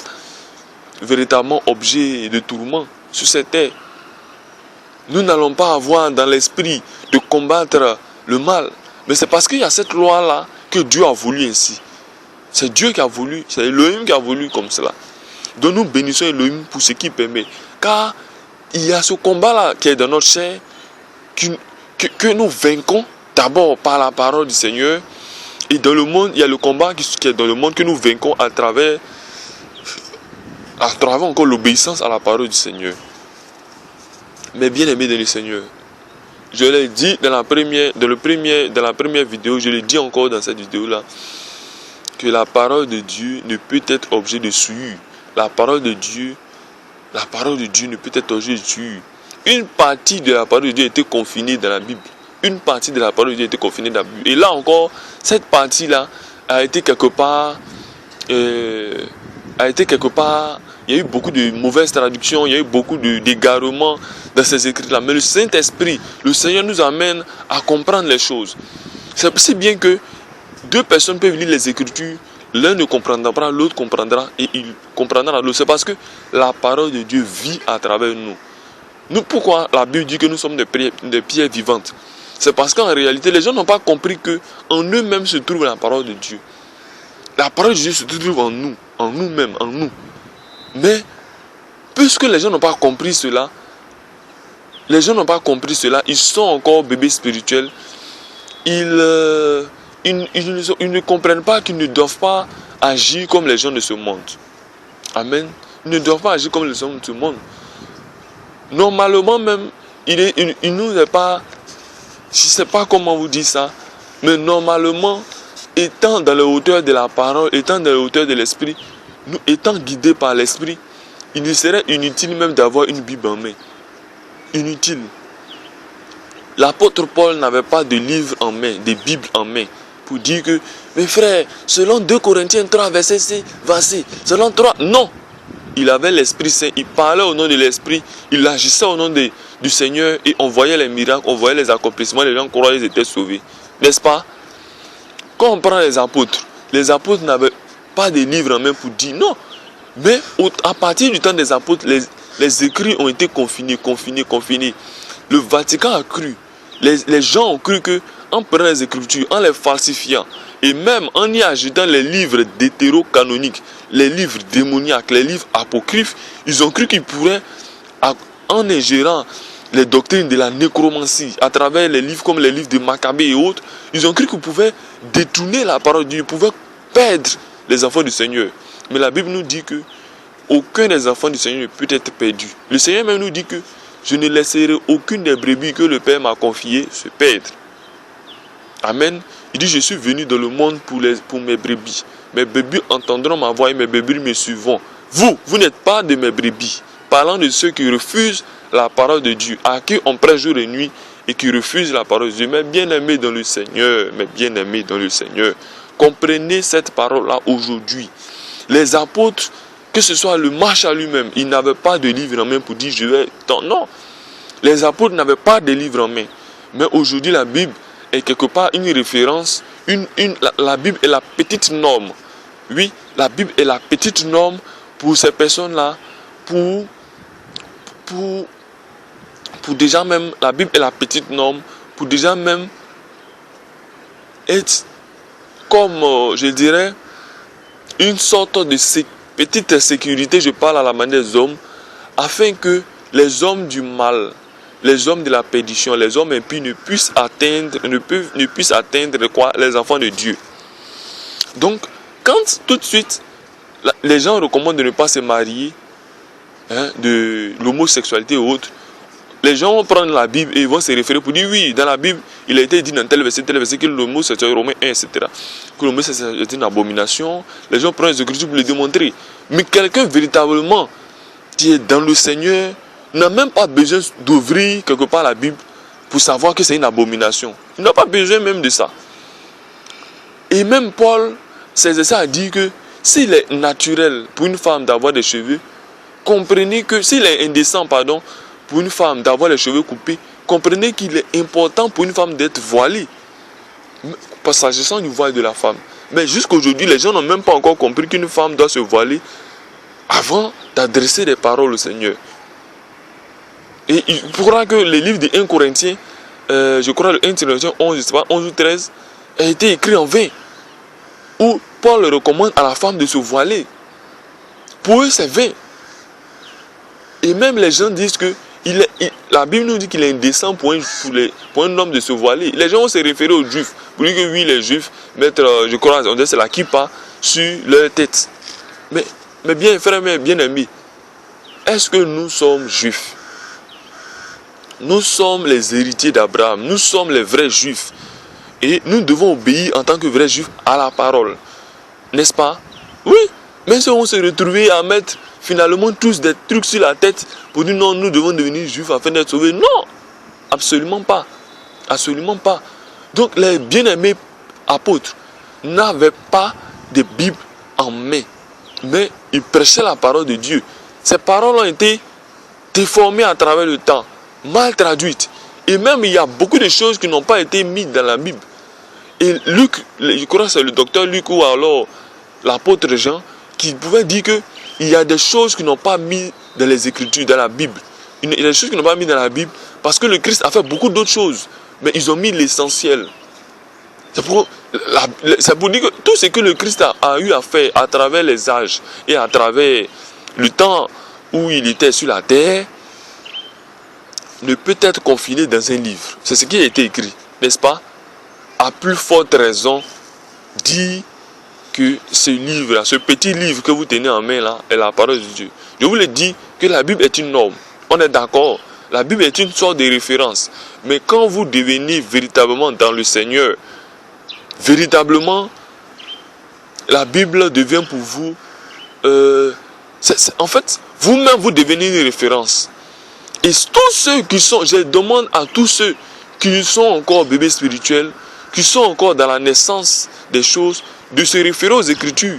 véritablement objets de tourment sur cette terre. Nous n'allons pas avoir dans l'esprit de combattre le mal. Mais c'est parce qu'il y a cette loi-là que Dieu a voulu ainsi. C'est Dieu qui a voulu, c'est Elohim qui a voulu comme cela. Donc nous bénissons Elohim pour ce qu'il permet. Car il y a ce combat-là qui est dans notre chair, que nous vaincons d'abord par la parole du Seigneur. Et dans le monde, il y a le combat qui est dans le monde que nous vaincons à travers encore l'obéissance à la parole du Seigneur. Mais bien aimé dans le Seigneur, je l'ai dit dans la première vidéo, je l'ai dit encore dans cette vidéo-là, que la parole de Dieu ne peut être objet de souillure. La parole de Dieu ne peut être objet de souillure. Une partie de la parole de Dieu a été confinée dans la Bible. Une partie de la parole de Dieu a été confinée dans la Bible. Et là encore, cette partie-là a été quelque part, il y a eu beaucoup de mauvaises traductions, il y a eu beaucoup d'égarements dans ces écrits-là. Mais le Saint-Esprit, le Seigneur nous amène à comprendre les choses. C'est si bien que deux personnes peuvent lire les Écritures, l'un ne comprendra pas, l'autre comprendra et il comprendra l'autre. C'est parce que la parole de Dieu vit à travers nous. Pourquoi la Bible dit que nous sommes des pierres vivantes? C'est parce qu'en réalité, les gens n'ont pas compris qu'en eux-mêmes se trouve la parole de Dieu. La parole de Dieu se trouve en nous, en nous-mêmes, en nous. Mais, puisque les gens n'ont pas compris cela, ils sont encore bébés spirituels. Ils ne comprennent pas qu'ils ne doivent pas agir comme les gens de ce monde. Amen. Ils ne doivent pas agir comme les gens de ce monde. Normalement même, il nous est pas, je ne sais pas comment vous dire ça, mais normalement, étant dans la hauteur de la parole, étant dans la hauteur de l'esprit, nous étant guidés par l'esprit, il nous serait inutile même d'avoir une Bible en main. Inutile. L'apôtre Paul n'avait pas de livre en main, de Bible en main. pour dire que, mes frères, selon 2 Corinthiens 3, verset 6, voici, selon 3, non. Il avait l'Esprit Saint, il parlait au nom de l'Esprit, il agissait au nom du Seigneur et on voyait les miracles, on voyait les accomplissements, les gens croyaient qu'ils étaient sauvés. N'est-ce pas? Quand on prend les apôtres n'avaient pas de livre en main pour dire non. Mais à partir du temps des apôtres, les écrits ont été confinés. Le Vatican a cru. Les gens ont cru qu'en prenant les Écritures, en les falsifiant, et même en y ajoutant les livres d'hétérocanoniques, les livres démoniaques, les livres apocryphes, ils ont cru qu'ils pourraient, en ingérant les doctrines de la nécromancie, à travers les livres comme les livres de Maccabée et autres, ils ont cru qu'ils pouvaient détourner la parole de Dieu, ils pouvaient perdre les enfants du Seigneur. Mais la Bible nous dit que aucun des enfants du Seigneur ne peut être perdu. Le Seigneur même nous dit que je ne laisserai aucune des brebis que le Père m'a confiées se perdre. Amen. Il dit, je suis venu dans le monde pour mes brebis. Mes brebis entendront ma voix et mes brebis me suivront. Vous n'êtes pas de mes brebis. Parlant de ceux qui refusent la parole de Dieu, à qui on prête jour et nuit et qui refusent la parole de Dieu. Mes bien-aimés dans le Seigneur, comprenez cette parole-là aujourd'hui. Les apôtres, que ce soit le marchand lui-même, il n'avait pas de livre en main pour dire je vais... Non, les apôtres n'avaient pas de livre en main. Mais aujourd'hui, la Bible est quelque part une référence. La Bible est la petite norme. Oui, la Bible est la petite norme pour ces personnes-là. Pour déjà même, la Bible est la petite norme pour déjà même être comme, je dirais, une sorte de petite sécurité, je parle à la manière des hommes, afin que les hommes du mal, les hommes de la perdition, les hommes impies ne puissent atteindre quoi? Les enfants de Dieu. Donc, quand tout de suite, les gens recommandent de ne pas se marier, de l'homosexualité ou autre, les gens vont prendre la Bible et vont se référer pour dire oui, dans la Bible, il a été dit dans tel verset que l'homosexualité, Romains 1, etc. Que l'homosexualité est une abomination. Les gens prennent les Écritures pour le démontrer. Mais quelqu'un véritablement qui est dans le Seigneur n'a même pas besoin d'ouvrir quelque part la Bible pour savoir que c'est une abomination. Il n'a pas besoin même de ça. Et même Paul s'exerce à dire que s'il est naturel pour une femme d'avoir des cheveux, comprenez que s'il est indécent, pour une femme d'avoir les cheveux coupés, comprenez qu'il est important pour une femme d'être voilée. S'agissant du voile de la femme. Mais jusqu'aujourd'hui, les gens n'ont même pas encore compris qu'une femme doit se voiler avant d'adresser des paroles au Seigneur. Et il pourra que les livres de 1 Corinthiens, je crois le 1 Corinthiens 11 ou 13, a été écrit en vain. Où Paul recommande à la femme de se voiler. Pour eux, c'est vain. Et même les gens disent que la Bible nous dit qu'il est indécent pour un homme de se voiler. Les gens vont se référer aux Juifs. Pour dire que oui, les Juifs mettent, je crois, on dit c'est la kippa sur leur tête. Mais bien, frères, bien amis, est-ce que nous sommes Juifs? Nous sommes les héritiers d'Abraham. Nous sommes les vrais Juifs. Et nous devons obéir en tant que vrais Juifs à la parole. N'est-ce pas? Oui. Mais si on se retrouve à mettre finalement tous des trucs sur la tête pour dire non, nous devons devenir juifs afin d'être sauvés. Non, absolument pas. Absolument pas. Donc les bien-aimés apôtres n'avaient pas de Bible en main. Mais ils prêchaient la parole de Dieu. Ces paroles ont été déformées à travers le temps, mal traduites. Et même il y a beaucoup de choses qui n'ont pas été mises dans la Bible. Et Luc, je crois que c'est le docteur Luc ou alors l'apôtre Jean, qui pouvait dire que il y a des choses qui n'ont pas mis dans les Écritures, dans la Bible. Il y a des choses qui n'ont pas mis dans la Bible parce que le Christ a fait beaucoup d'autres choses. Mais ils ont mis l'essentiel. C'est pour dire que tout ce que le Christ a eu à faire à travers les âges et à travers le temps où il était sur la terre ne peut être confiné dans un livre. C'est ce qui a été écrit, n'est-ce pas? À plus forte raison, dit que ce livre, ce petit livre que vous tenez en main là, est la parole de Dieu. Je vous le dis que la Bible est une norme. On est d'accord. La Bible est une sorte de référence. Mais quand vous devenez véritablement dans le Seigneur, véritablement, la Bible devient pour vous, en fait, vous-même vous devenez une référence. Et tous ceux qui sont, je demande à tous ceux qui sont encore bébés spirituels qui sont encore dans la naissance des choses, de se référer aux Écritures.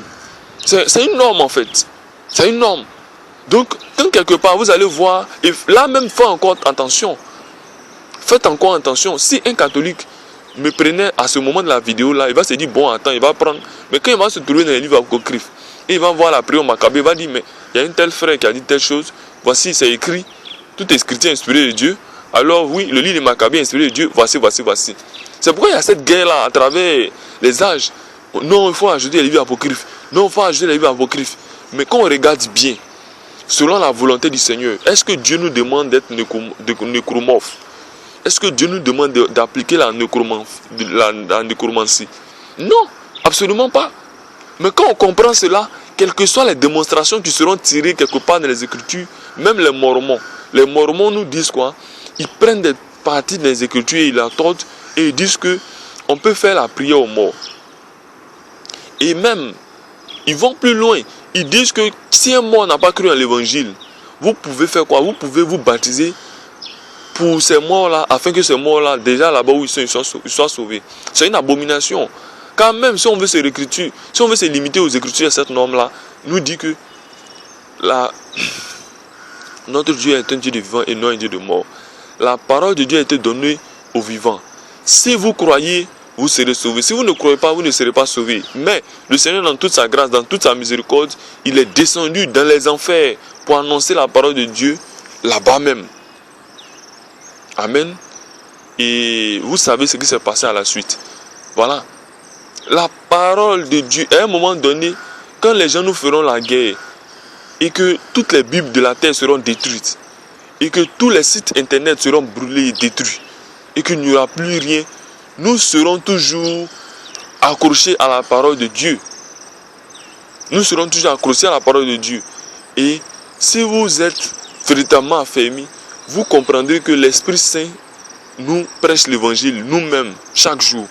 C'est une norme en fait. C'est une norme. Donc, quand quelque part vous allez voir, et là même faites encore attention. Faites encore attention. Si un catholique me prenait à ce moment de la vidéo là, il va se dire, bon attends, il va prendre. Mais quand il va se trouver dans les livres apocryphes, et il va voir la prière au Maccabée, il va dire, mais il y a un tel frère qui a dit telle chose, voici c'est écrit, toute écriture inspirée de Dieu. Alors oui, le livre des Maccabées est inspiré de Dieu, voici. C'est pourquoi il y a cette guerre là à travers les âges. Non, il faut ajouter les livres apocryphes. Non, il faut ajouter les livres apocryphes. Mais quand on regarde bien, selon la volonté du Seigneur, est-ce que Dieu nous demande d'être nécromorphes? Est-ce que Dieu nous demande d'appliquer la nécromancie? Non, absolument pas. Mais quand on comprend cela, quelles que soient les démonstrations qui seront tirées quelque part dans les Écritures, même les Mormons nous disent quoi? Ils prennent des parties des Écritures et ils la tordent et ils disent que on peut faire la prière aux morts. Et même, ils vont plus loin. Ils disent que si un mort n'a pas cru en l'évangile, vous pouvez faire quoi? Vous pouvez vous baptiser pour ces morts-là, afin que ces morts-là, déjà là-bas où ils soient sauvés. C'est une abomination. Quand même, si on veut se limiter aux Écritures à cette norme-là, nous dit que notre Dieu est un Dieu de vivant et non un Dieu de mort. La parole de Dieu a été donnée aux vivants. Si vous croyez, vous serez sauvés. Si vous ne croyez pas, vous ne serez pas sauvés. Mais le Seigneur, dans toute sa grâce, dans toute sa miséricorde, il est descendu dans les enfers pour annoncer la parole de Dieu là-bas même. Amen. Et vous savez ce qui s'est passé à la suite. Voilà. La parole de Dieu, à un moment donné, quand les gens nous feront la guerre, et que toutes les Bibles de la terre seront détruites, et que tous les sites internet seront brûlés et détruits, et qu'il n'y aura plus rien, nous serons toujours accrochés à la parole de Dieu. Nous serons toujours accrochés à la parole de Dieu. Et si vous êtes véritablement affermis, vous comprendrez que l'Esprit Saint nous prêche l'évangile nous-mêmes chaque jour.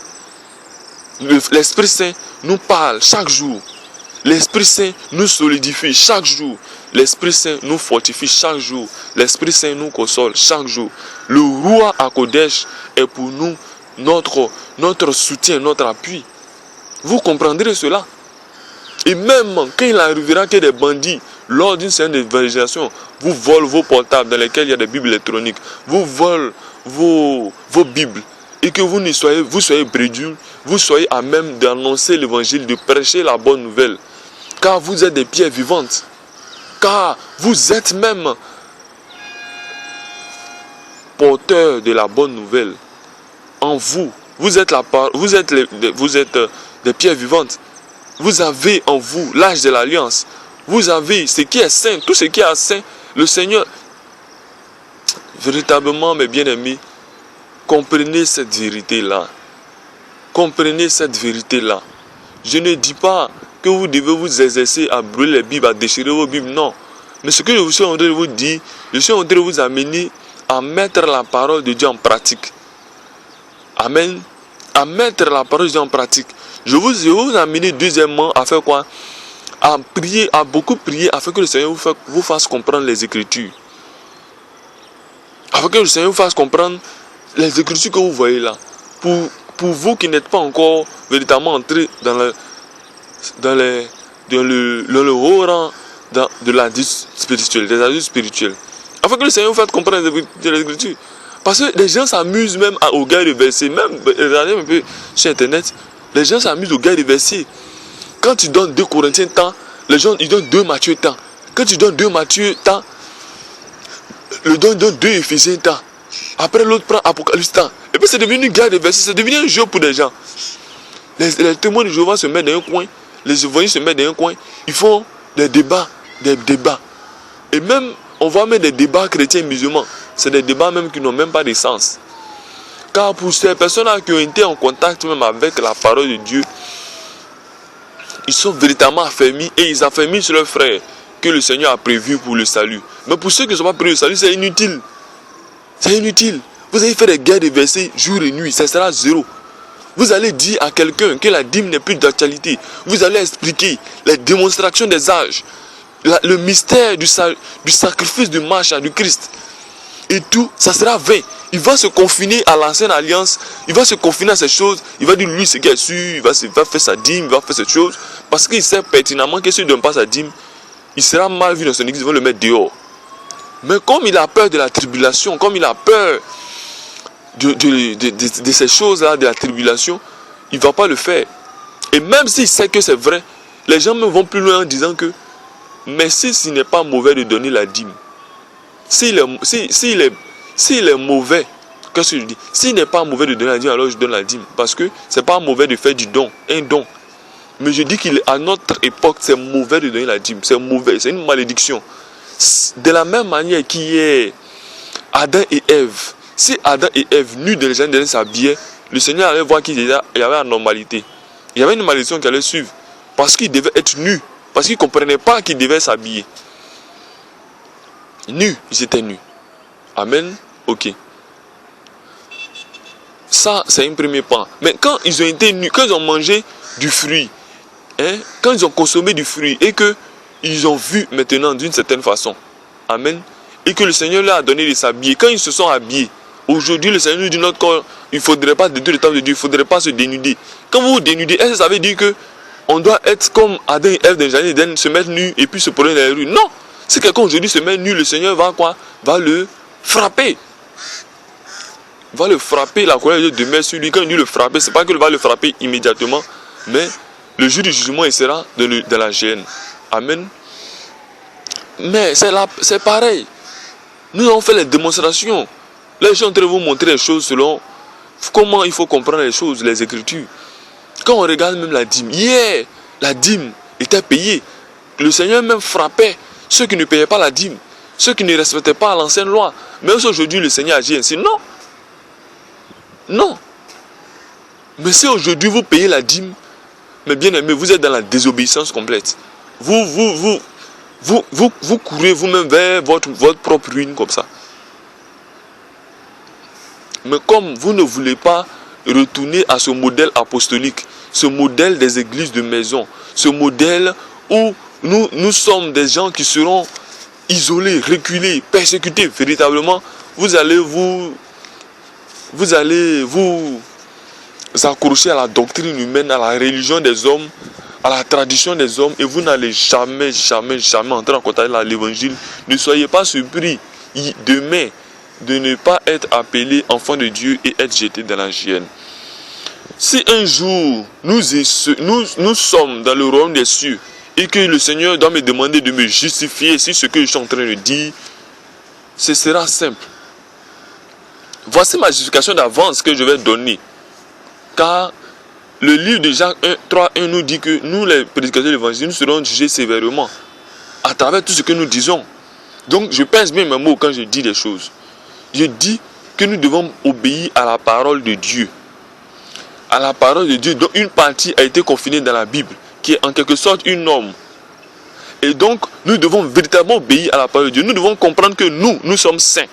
L'Esprit Saint nous parle chaque jour. L'Esprit Saint nous solidifie chaque jour. L'Esprit Saint nous fortifie chaque jour. L'Esprit Saint nous console chaque jour. Le Roi Hakodesh est pour nous notre soutien, notre appui. Vous comprendrez cela. Et même quand il arrivera que des bandits, lors d'une séance d'évangélisation, vous volent vos portables dans lesquels il y a des Bibles électroniques, vous volent vos Bibles, et que vous soyez brédus, vous soyez à même d'annoncer l'évangile, de prêcher la bonne nouvelle. Car vous êtes des pierres vivantes. Car vous êtes même porteurs de la bonne nouvelle. En vous, vous êtes des pierres vivantes. Vous avez en vous l'âge de l'alliance. Vous avez ce qui est saint, tout ce qui est saint. Le Seigneur, véritablement, mes bien-aimés, comprenez cette vérité-là. Comprenez cette vérité-là. Je ne dis pas que vous devez vous exercer à brûler les Bibles, à déchirer vos Bibles, non. Mais ce que je suis en train de vous dire, je suis en train de vous amener à mettre la parole de Dieu en pratique. Amen. À mettre la parole de Dieu en pratique. Je vais vous amener deuxièmement à faire quoi? À prier, à beaucoup prier, afin que le Seigneur vous fasse comprendre les Écritures. Afin que le Seigneur vous fasse comprendre les Écritures que vous voyez là. Pour vous qui n'êtes pas encore véritablement entrés dans le haut rang de l'adulte spirituel, des adultes spirituels. Afin que le Seigneur vous fasse comprendre les Écritures. Parce que les gens s'amusent même aux gars de versets. Même, regardez un peu sur internet, les gens s'amusent aux gars de versets. Quand tu donnes 2 Corinthiens temps, les gens ils donnent 2 Matthieu temps. Quand tu donnes 2 Matthieu temps, le donne 2 Éphésiens temps. Après l'autre prend Apocalypse temps. Et puis c'est devenu une guerre de versets, c'est devenu un jeu pour des gens. Les témoins de Jéhovah se mettent dans un coin, les évangélistes se mettent dans un coin, ils font des débats. Et même, on voit même des débats chrétiens et musulmans. C'est des débats même qui n'ont même pas de sens. Car pour ces personnes-là qui ont été en contact même avec la parole de Dieu, ils sont véritablement affermis et ils affermissent leurs frères que le Seigneur a prévu pour le salut. Mais pour ceux qui ne sont pas prévus le salut, c'est inutile. C'est inutile. Vous allez faire des guerres de versets jour et nuit, ça sera 0. Vous allez dire à quelqu'un que la dîme n'est plus d'actualité. Vous allez expliquer les démonstrations des âges, le mystère du sacrifice du marche du Christ. et tout, ça sera vain. Il va se confiner à l'ancienne alliance, il va se confiner à ces choses, il va dire lui ce qu'il a su, il va faire sa dîme, il va faire cette chose, parce qu'il sait pertinemment que s'il ne donne pas sa dîme, il sera mal vu dans son église, ils vont le mettre dehors. Mais comme il a peur de la tribulation, comme il a peur de ces choses-là, de la tribulation, il ne va pas le faire. Et même s'il sait que c'est vrai, les gens me vont plus loin en disant que, mais si ce n'est pas mauvais de donner la dîme, s'il est mauvais, qu'est-ce que je dis? S'il n'est pas mauvais de donner la dîme, alors je donne la dîme. Parce que ce n'est pas mauvais de faire du don, un don. Mais je dis qu'à notre époque, c'est mauvais de donner la dîme. C'est mauvais, c'est une malédiction. De la même manière qu'il y a Adam et Ève. Si Adam et Ève, nus de les s'habillaient, le Seigneur allait voir qu'il y avait anormalité. Il y avait une malédiction qui allait suivre. Parce qu'ils devaient être nus. Parce qu'ils ne comprenaient pas qu'ils devaient s'habiller. Nus, ils étaient nus. Amen. Ok. Ça, c'est un premier point. Mais quand ils ont été nus, quand ils ont mangé du fruit, quand ils ont consommé du fruit et qu'ils ont vu maintenant d'une certaine façon, amen, et que le Seigneur leur a donné de s'habiller, quand ils se sont habillés, aujourd'hui le Seigneur nous dit notre corps, il ne faudrait pas détruire le temple de Dieu, il ne faudrait pas se dénuder. Quand vous vous dénudez, est-ce que ça veut dire que on doit être comme Adam et Ève dans le jardin d'Éden, se mettre nus et puis se promener dans les rues? Non. Si quelqu'un aujourd'hui se met nu, le Seigneur va quoi? Va le frapper. Va le frapper, la colère de Dieu demeure sur lui. Quand il dit le frapper, ce n'est pas qu'il va le frapper immédiatement, mais le jour du jugement, il sera dans la géhenne. Amen. Mais c'est pareil. Nous avons fait les démonstrations. Là, je suis en train de vous montrer les choses selon comment il faut comprendre les choses, les Écritures. Quand on regarde même la dîme, hier, la dîme était payée. Le Seigneur même frappait ceux qui ne payaient pas la dîme, ceux qui ne respectaient pas l'ancienne loi. Mais aujourd'hui, le Seigneur agit ainsi. Non. Non. Mais si aujourd'hui vous payez la dîme, mais bien aimé, vous êtes dans la désobéissance complète. Vous courez vous-même vers votre propre ruine comme ça. Mais comme vous ne voulez pas retourner à ce modèle apostolique, ce modèle des églises de maison, ce modèle où nous sommes des gens qui seront isolés, reculés, persécutés véritablement, vous allez vous accrocher à la doctrine humaine, à la religion des hommes, à la tradition des hommes, et vous n'allez jamais entrer en contact avec l'évangile. Ne soyez pas surpris demain de ne pas être appelé enfant de Dieu et être jeté dans la géhenne. Si un jour nous sommes dans le royaume des cieux et que le Seigneur doit me demander de me justifier sur ce que je suis en train de dire, ce sera simple. Voici ma justification d'avance que je vais donner. Car le livre de Jacques 3:1 nous dit que nous, les prédicateurs de l'évangile, nous serons jugés sévèrement à travers tout ce que nous disons. Donc, je pèse bien mes mots quand je dis des choses. Je dis que nous devons obéir à la parole de Dieu. À la parole de Dieu, dont une partie a été confinée dans la Bible, qui est en quelque sorte une norme. Et donc, nous devons véritablement obéir à la parole de Dieu. Nous devons comprendre que nous sommes saints.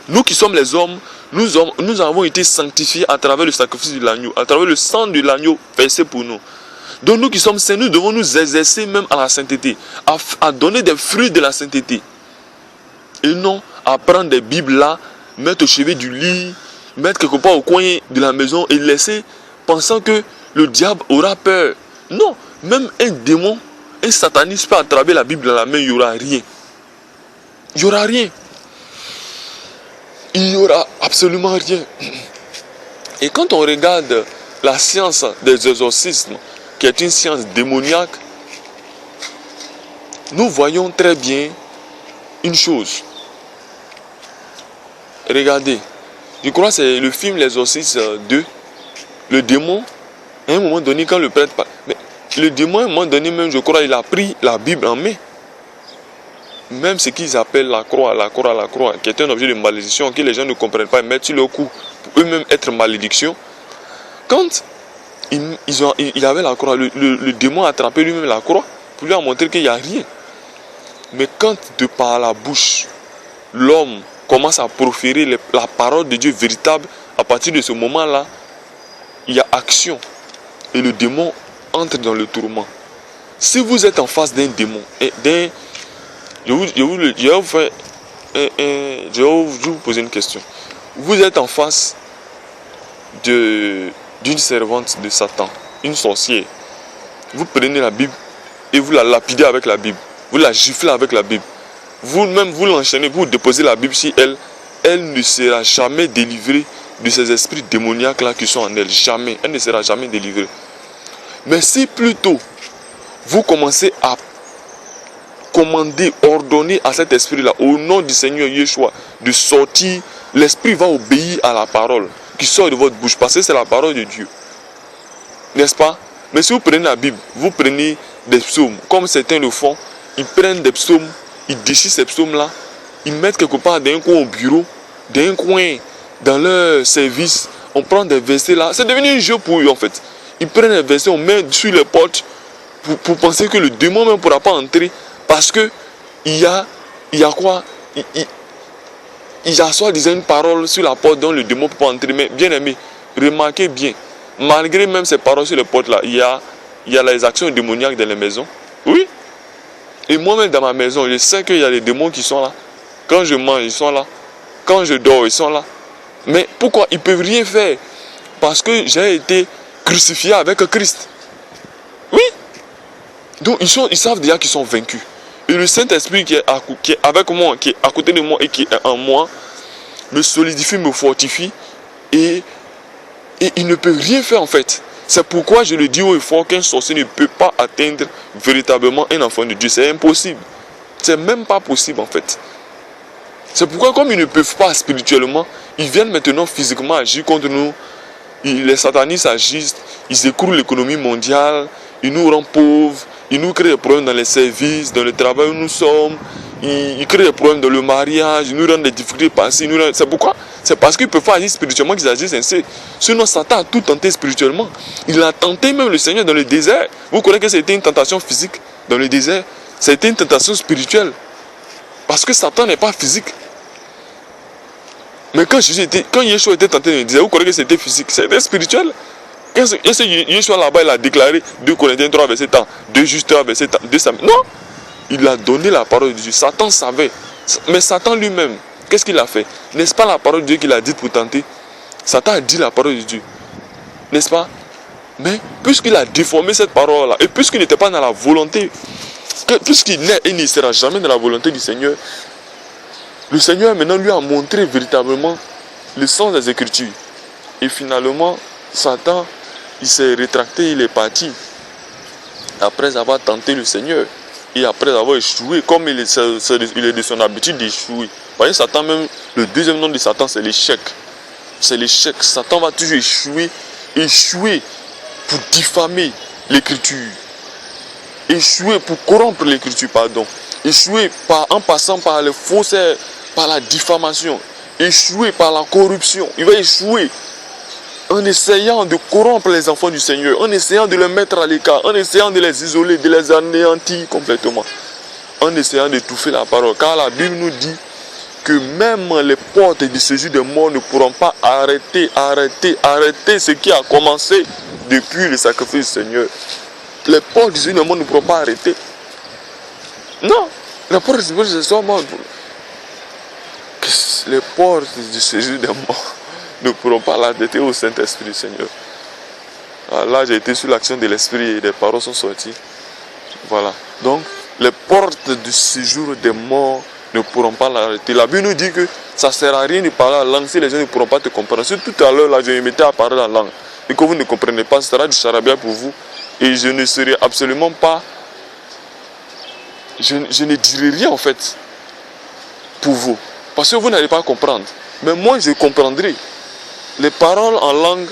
Nous qui sommes les hommes, nous avons été sanctifiés à travers le sacrifice de l'agneau, à travers le sang de l'agneau versé pour nous. Donc nous qui sommes saints, nous devons nous exercer même à la sainteté, à donner des fruits de la sainteté. Et non à prendre des Bibles là, mettre au chevet du lit, mettre quelque part au coin de la maison et laisser, pensant que le diable aura peur. Non, même un démon, un sataniste peut attraper la Bible dans la main, il n'y aura rien. Il n'y aura rien. Il n'y aura absolument rien. Et quand on regarde la science des exorcismes, qui est une science démoniaque, nous voyons très bien une chose. Regardez, je crois que c'est le film L'Exorciste 2. Le démon, à un moment donné, quand le prêtre parle, mais le démon, à un moment donné, même, je crois, il a pris la Bible en main. Même ce qu'ils appellent la croix, qui est un objet de malédiction, que les gens ne comprennent pas, ils mettent sur le coup pour eux-mêmes être malédiction. Quand il avait la croix, le démon a attrapé lui-même la croix pour lui montrer qu'il n'y a rien. Mais quand de par la bouche, l'homme commence à proférer la parole de Dieu véritable, à partir de ce moment-là, il y a action. Et le démon entre dans le tourment. Si vous êtes en face d'un démon, je vais vous faire Je vais vous poser une question. Vous êtes en face d'une servante de Satan, une sorcière. Vous prenez la Bible et vous la lapidez avec la Bible. Vous la giflez avec la Bible. Vous-même, vous l'enchaînez, vous déposez la Bible sur elle. Elle ne sera jamais délivrée de ces esprits démoniaques-là qui sont en elle. Jamais. Elle ne sera jamais délivrée. Mais si plutôt vous commencez à commander, ordonner à cet esprit-là, au nom du Seigneur Yeshua, de sortir, l'esprit va obéir à la parole qui sort de votre bouche, parce que c'est la parole de Dieu. N'est-ce pas? Mais si vous prenez la Bible, vous prenez des psaumes, comme certains le font, ils prennent des psaumes, ils déchirent ces psaumes-là, ils mettent quelque part d'un coin au bureau, d'un coin dans leur service, on prend des versets là, c'est devenu un jeu pour eux en fait. Ils prennent des versets, on met sur les portes pour penser que le démon même ne pourra pas entrer, parce que il y a quoi? Il y a soi-disant une parole sur la porte dont le démon ne peut pas entrer. Mais bien aimé, remarquez bien, malgré même ces paroles sur les portes là, il y a les actions démoniaques dans les maisons. Oui. Et moi-même dans ma maison, je sais qu'il y a des démons qui sont là. Quand je mange, ils sont là. Quand je dors, ils sont là. Mais pourquoi? Ils ne peuvent rien faire. Parce que j'ai été crucifié avec Christ. Oui. Donc ils savent déjà qu'ils sont vaincus. Et le Saint-Esprit qui est avec moi, qui est à côté de moi et qui est en moi, me solidifie, me fortifie. Et ils ne peuvent rien faire en fait. C'est pourquoi je le dis haut et fort qu'un sorcier ne peut pas atteindre véritablement un enfant de Dieu. C'est impossible. C'est même pas possible en fait. C'est pourquoi comme ils ne peuvent pas spirituellement, ils viennent maintenant physiquement agir contre nous. Les satanistes agissent, ils écroulent l'économie mondiale, ils nous rendent pauvres, ils nous créent des problèmes dans les services, dans le travail où nous sommes, ils créent des problèmes dans le mariage, ils nous rendent des difficultés passées. C'est pourquoi? C'est parce qu'ils ne peuvent pas agir spirituellement qu'ils agissent ainsi. Sinon Satan a tout tenté spirituellement. Il a tenté même le Seigneur dans le désert. Vous connaissez que c'était une tentation physique dans le désert. C'était une tentation spirituelle. Parce que Satan n'est pas physique. Mais quand Yeshua était tenté dans le désert, vous connaissez que c'était physique. C'était spirituel. Quand Yeshua là-bas, il a déclaré 2 Corinthiens 3 verset 1, 2 Justes 3 verset 2 Samuel. Non, il a donné la parole de Dieu. Satan savait. Mais Satan lui-même, qu'est-ce qu'il a fait? N'est-ce pas la parole de Dieu qu'il a dite pour tenter? Satan a dit la parole de Dieu. N'est-ce pas? Mais puisqu'il a déformé cette parole-là, et puisqu'il n'était pas dans la volonté, puisqu'il n'est et ne sera jamais dans la volonté du Seigneur, le Seigneur maintenant lui a montré véritablement le sens des Écritures. Et finalement, Satan, il s'est rétracté, il est parti. Après avoir tenté le Seigneur, et après avoir échoué, comme il est de son habitude d'échouer. Vous voyez, Satan même, le deuxième nom de Satan, c'est l'échec. C'est l'échec. Satan va toujours échouer pour diffamer l'écriture. Échouer pour corrompre l'écriture, pardon. Échouer en passant par les faussaires, par la diffamation. Échouer par la corruption. Il va échouer en essayant de corrompre les enfants du Seigneur, en essayant de les mettre à l'écart, en essayant de les isoler, de les anéantir complètement, en essayant d'étouffer la parole. Car la Bible nous dit que même les portes du séjour des morts ne pourront pas arrêter ce qui a commencé depuis le sacrifice du Seigneur. Les portes du séjour des morts ne pourront pas arrêter. Non, les portes du séjour des morts, les portes du séjour des morts ne pourront pas l'arrêter au Saint-Esprit du Seigneur. Alors là, j'ai été sous l'action de l'Esprit et des paroles sont sorties. Voilà. Donc, les portes du séjour des morts ne pourront pas l'arrêter. La Bible nous dit que ça ne sert à rien de parler en langue si les gens ne pourront pas te comprendre. Si tout à l'heure, là, je me mettais à parler en langue et que vous ne comprenez pas, ce sera du charabia pour vous. Et je ne serai absolument pas... Je ne dirai rien en fait pour vous. Parce que vous n'allez pas comprendre. Mais moi, je comprendrai. Les paroles en langue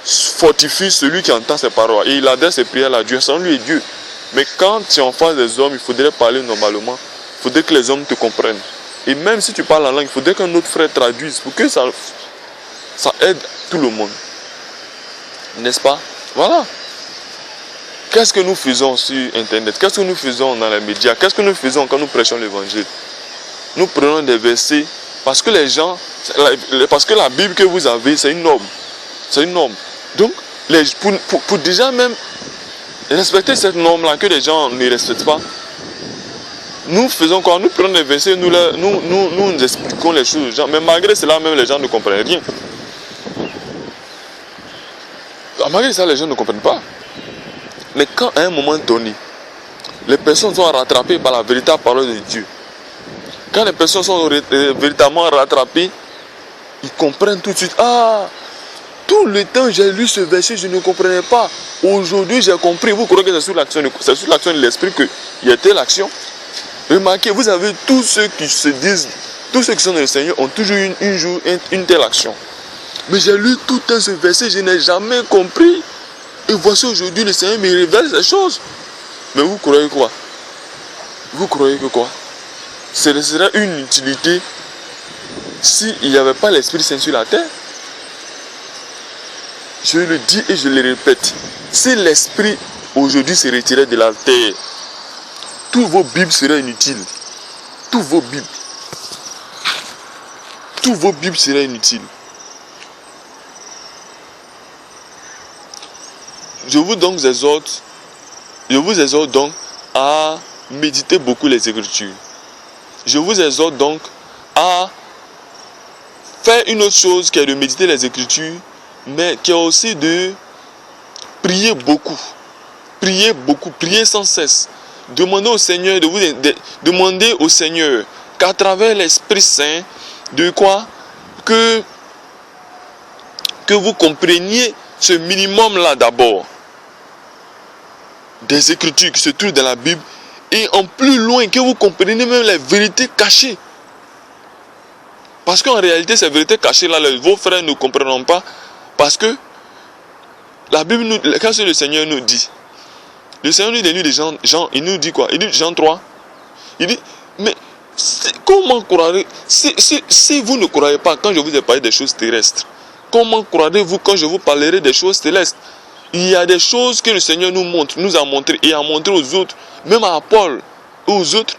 fortifient celui qui entend ces paroles. Et il adresse ses prières à Dieu. Sans lui et Dieu. Mais quand tu es en face des hommes, il faudrait parler normalement. Il faudrait que les hommes te comprennent. Et même si tu parles en langue, il faudrait qu'un autre frère traduise pour que ça aide tout le monde. N'est-ce pas? Voilà. Qu'est-ce que nous faisons sur Internet? Qu'est-ce que nous faisons dans les médias? Qu'est-ce que nous faisons quand nous prêchons l'évangile? Nous prenons des versets parce que les gens, parce que la Bible que vous avez, c'est une norme. C'est une norme. Donc, pour déjà même respecter cette norme-là que les gens ne respectent pas, nous faisons quoi? Nous prenons les versets, nous expliquons les choses aux gens. Mais malgré cela, même les gens ne comprennent rien. Malgré ça, les gens ne comprennent pas. Mais quand à un moment donné, les personnes sont rattrapées par la véritable parole de Dieu, quand les personnes sont véritablement rattrapées, ils comprennent tout de suite. Ah, tout le temps j'ai lu ce verset, je ne comprenais pas. Aujourd'hui j'ai compris. Vous croyez que c'est sur l'action de l'esprit qu'il y a telle action? Remarquez, vous avez tous ceux qui se disent, tous ceux qui sont dans le Seigneur ont toujours une telle action. Mais j'ai lu tout le temps ce verset, je n'ai jamais compris. Et voici aujourd'hui le Seigneur me révèle ces choses. Mais vous croyez quoi? Vous croyez que quoi? Ce serait une utilité s'il n'y avait pas l'Esprit Saint sur la terre? Je le dis et je le répète. Si l'Esprit aujourd'hui se retirait de la terre, toutes vos Bibles seraient inutiles. Toutes vos Bibles. Toutes vos Bibles seraient inutiles. Je vous exhorte donc à méditer beaucoup les Écritures. Je vous exhorte donc à faire une autre chose qui est de méditer les Écritures, mais qui est aussi de prier beaucoup. Prier beaucoup, prier sans cesse. Demandez au Seigneur demandez au Seigneur qu'à travers l'Esprit Saint, de quoi? Que vous compreniez ce minimum-là d'abord. Des Écritures qui se trouvent dans la Bible, et en plus loin que vous compreniez même les vérités cachées. Parce qu'en réalité, ces vérités cachées-là, vos frères ne comprendront pas. Parce que la Bible, quand le Seigneur nous dit, le Seigneur nous dit, Jean, il nous dit quoi? Il dit Jean 3. Il dit, mais comment croirez, si vous ne croyez pas quand je vous ai parlé des choses terrestres, comment croirez-vous quand je vous parlerai des choses célestes? Il y a des choses que le Seigneur nous a montrées et a montré aux autres, même à Paul, aux autres,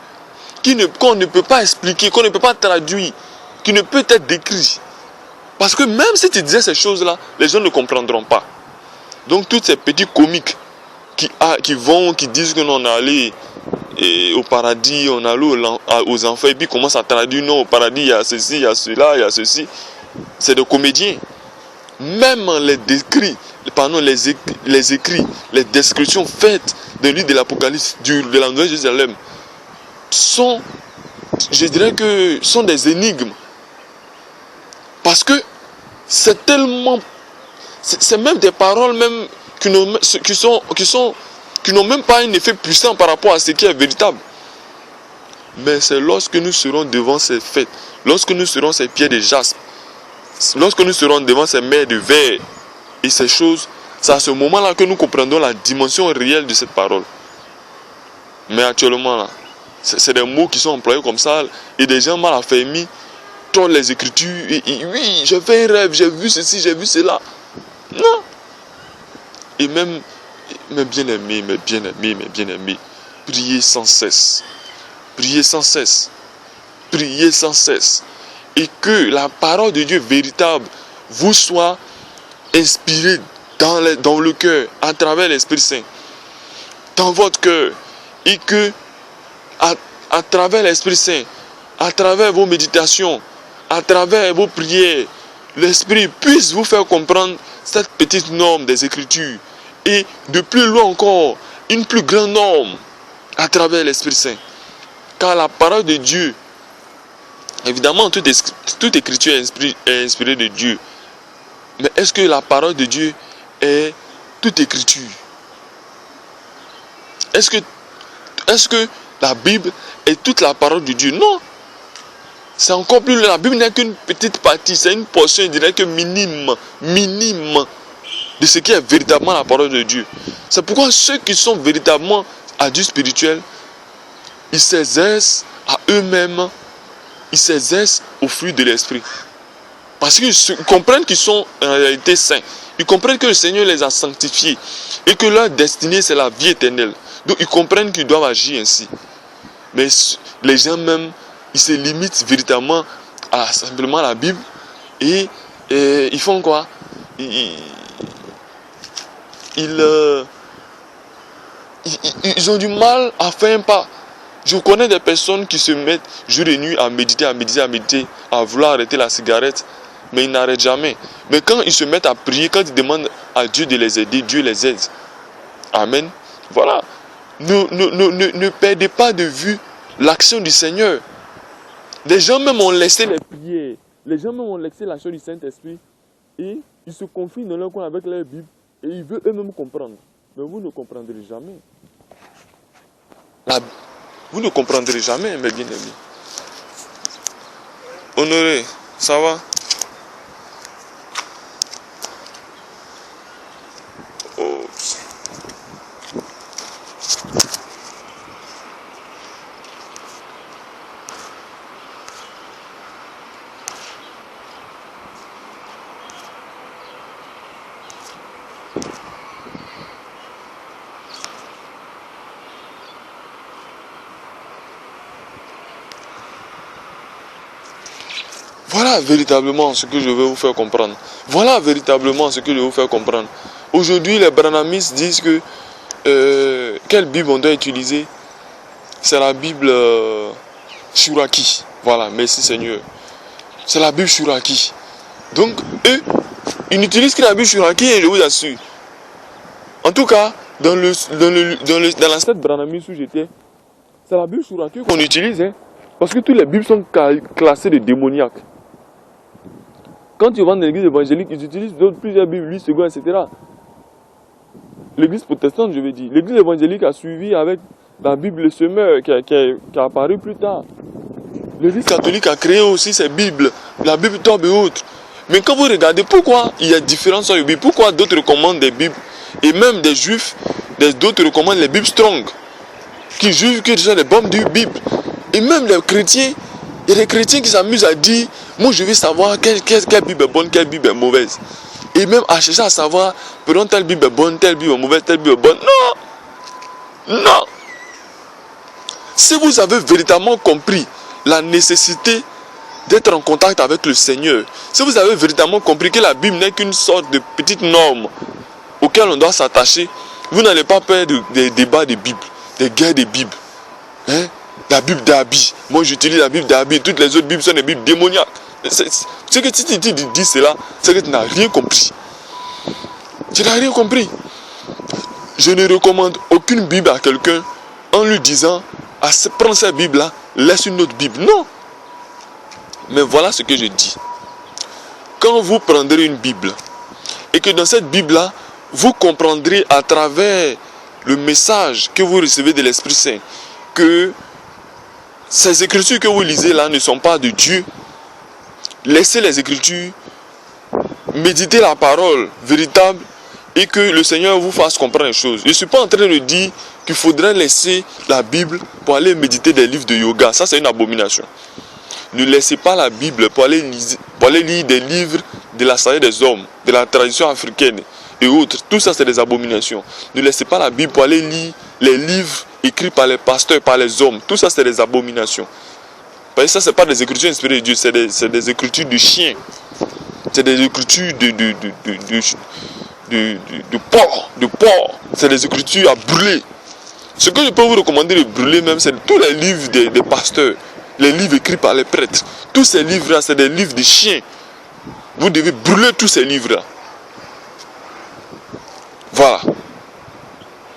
qu'on ne peut pas expliquer, qu'on ne peut pas traduire, qui ne peut être décrit. Parce que même si tu disais ces choses-là, les gens ne comprendront pas. Donc tous ces petits comiques qui disent que l'on est allé au paradis, on est allé aux enfers, et puis commencent à traduire, non, au paradis, il y a ceci, il y a cela, il y a ceci. C'est des comédiens. Même les écrits, les descriptions faites dans le livre de l'Apocalypse, de la Nouvelle Jérusalem, sont des énigmes. Parce que c'est tellement... C'est même des paroles même qui n'ont même pas un effet puissant par rapport à ce qui est véritable. Mais c'est lorsque nous serons devant ces fêtes, lorsque nous serons ces pieds de jaspe, lorsque nous serons devant ces mers de verre et ces choses, c'est à ce moment-là que nous comprendrons la dimension réelle de cette parole. Mais actuellement, là, c'est des mots qui sont employés comme ça, et des gens mal affermis trouvent les Écritures, et oui, j'ai fait un rêve, j'ai vu ceci, j'ai vu cela. Non. Et même, mes bien-aimés, priez sans cesse. Priez sans cesse. Priez sans cesse. Et que la parole de Dieu véritable vous soit inspirée dans le cœur, à travers l'Esprit Saint. Dans votre cœur. Et que, à travers l'Esprit Saint, à travers vos méditations, à travers vos prières, l'Esprit puisse vous faire comprendre cette petite norme des Écritures. Et de plus loin encore, une plus grande norme à travers l'Esprit Saint. Car la parole de Dieu, évidemment, toute écriture est inspirée de Dieu. Mais est-ce que la parole de Dieu est toute écriture? Est-ce que la Bible est toute la parole de Dieu? Non. C'est encore plus loin. La Bible n'est qu'une petite partie, c'est une portion, je dirais que minime de ce qui est véritablement la parole de Dieu. C'est pourquoi ceux qui sont véritablement adultes spirituels, ils s'exercent à eux-mêmes, ils s'exercent au fruit de l'esprit. Parce qu'ils comprennent qu'ils sont en réalité saints. Ils comprennent que le Seigneur les a sanctifiés et que leur destinée c'est la vie éternelle. Donc ils comprennent qu'ils doivent agir ainsi. Mais les gens même, ils se limitent véritablement à simplement la Bible et ils font quoi? Ils ont du mal à faire un pas. Je connais des personnes qui se mettent jour et nuit à méditer, à vouloir arrêter la cigarette, mais ils n'arrêtent jamais. Mais quand ils se mettent à prier, quand ils demandent à Dieu de les aider, Dieu les aide. Amen. Voilà. Ne perdez pas de vue l'action du Seigneur. Les gens même ont laissé les prières. Les gens même ont laissé l'action du Saint-Esprit. Et ils se confient dans leur coin avec leur Bible. Et ils veulent eux-mêmes comprendre. Mais vous ne comprendrez jamais. Vous ne comprendrez jamais, mes bien-aimés. Honoré, ça va? Oh. Voilà véritablement ce que je veux vous faire comprendre. Voilà véritablement ce que je veux vous faire comprendre. Aujourd'hui, les branhamistes disent que quelle Bible on doit utiliser? C'est la Bible Shuraki. Voilà, merci Seigneur. C'est la Bible Shuraki. Donc, eux, ils n'utilisent que la Bible Shuraki et je vous assure. En tout cas, dans la secte branhamiste où j'étais, c'est la Bible Shuraki qu'on utilise. Hein, parce que toutes les Bibles sont classées de démoniaques. Quand tu vas dans l'église évangélique, ils utilisent plusieurs Bibles, 8 secondes, etc. L'église protestante, je veux dire. L'église évangélique a suivi avec la Bible le semeur qui a apparu plus tard. L'église catholique a créé aussi ses Bibles, la Bible Tob et autres. Mais quand vous regardez, pourquoi il y a différence sur les Bibles? Pourquoi d'autres recommandent des Bibles? Et même des Juifs, d'autres recommandent les Bibles Strong, qui jugent que ce sont des bombes de Bible. Et même les chrétiens, il y a des chrétiens qui s'amusent à dire, moi je veux savoir quelle Bible est bonne, quelle Bible est mauvaise. Et même à chercher à savoir, prenons telle Bible est bonne, telle Bible est mauvaise, telle Bible est bonne. Non! Non! Si vous avez véritablement compris la nécessité d'être en contact avec le Seigneur, si vous avez véritablement compris que la Bible n'est qu'une sorte de petite norme auquel on doit s'attacher, vous n'allez pas perdre des débats de Bible, des guerres de Bible. Hein? La Bible d'Abi. Moi j'utilise la Bible d'Abi. Toutes les autres Bibles sont des Bibles démoniaques. C'est que si tu dis cela, c'est que tu n'as rien compris. Tu n'as rien compris. Je ne recommande aucune Bible à quelqu'un en lui disant, prends cette Bible-là, laisse une autre Bible. Non. Mais voilà ce que je dis. Quand vous prendrez une Bible, et que dans cette Bible-là, vous comprendrez à travers le message que vous recevez de l'Esprit Saint, que ces écritures que vous lisez là ne sont pas de Dieu. Laissez les écritures, méditez la parole véritable et que le Seigneur vous fasse comprendre les choses. Je ne suis pas en train de dire qu'il faudrait laisser la Bible pour aller méditer des livres de yoga. Ça, c'est une abomination. Ne laissez pas la Bible pour aller lire des livres de la sagesse des hommes, de la tradition africaine et autres. Tout ça, c'est des abominations. Ne laissez pas la Bible pour aller lire les livres écrits par les pasteurs, par les hommes. Tout ça, c'est des abominations. Parce que ça, ce n'est pas des écritures inspirées de Dieu, c'est des écritures de chiens. C'est des écritures de porc. C'est des écritures à brûler. Ce que je peux vous recommander de brûler même, c'est tous les livres des pasteurs, les livres écrits par les prêtres. Tous ces livres-là, c'est des livres de chiens. Vous devez brûler tous ces livres-là. Voilà.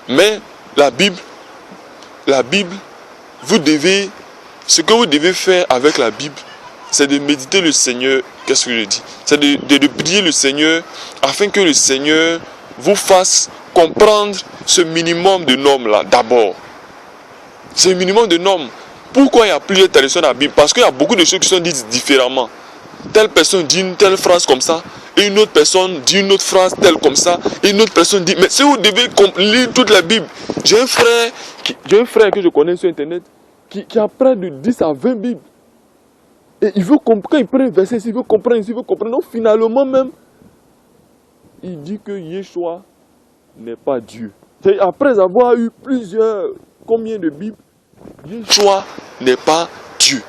Mais la Bible, ce que vous devez faire avec la Bible, c'est de méditer le Seigneur. Qu'est-ce que je dis? C'est de prier le Seigneur afin que le Seigneur vous fasse comprendre ce minimum de normes-là d'abord. C'est un minimum de normes. Pourquoi il y a plusieurs traditions dans la Bible? Parce qu'il y a beaucoup de choses qui sont dites différemment. Telle personne dit une telle phrase comme ça, et une autre personne dit une autre phrase telle comme ça, et une autre personne dit... Mais si vous devez lire toute la Bible, j'ai un frère que je connais sur Internet qui a près de 10 à 20 Bibles. Et il veut comprendre, quand il prend un verset, il veut comprendre. Donc finalement même, il dit que Yeshua n'est pas Dieu. C'est après avoir eu combien de Bibles, Yeshua n'est pas Dieu.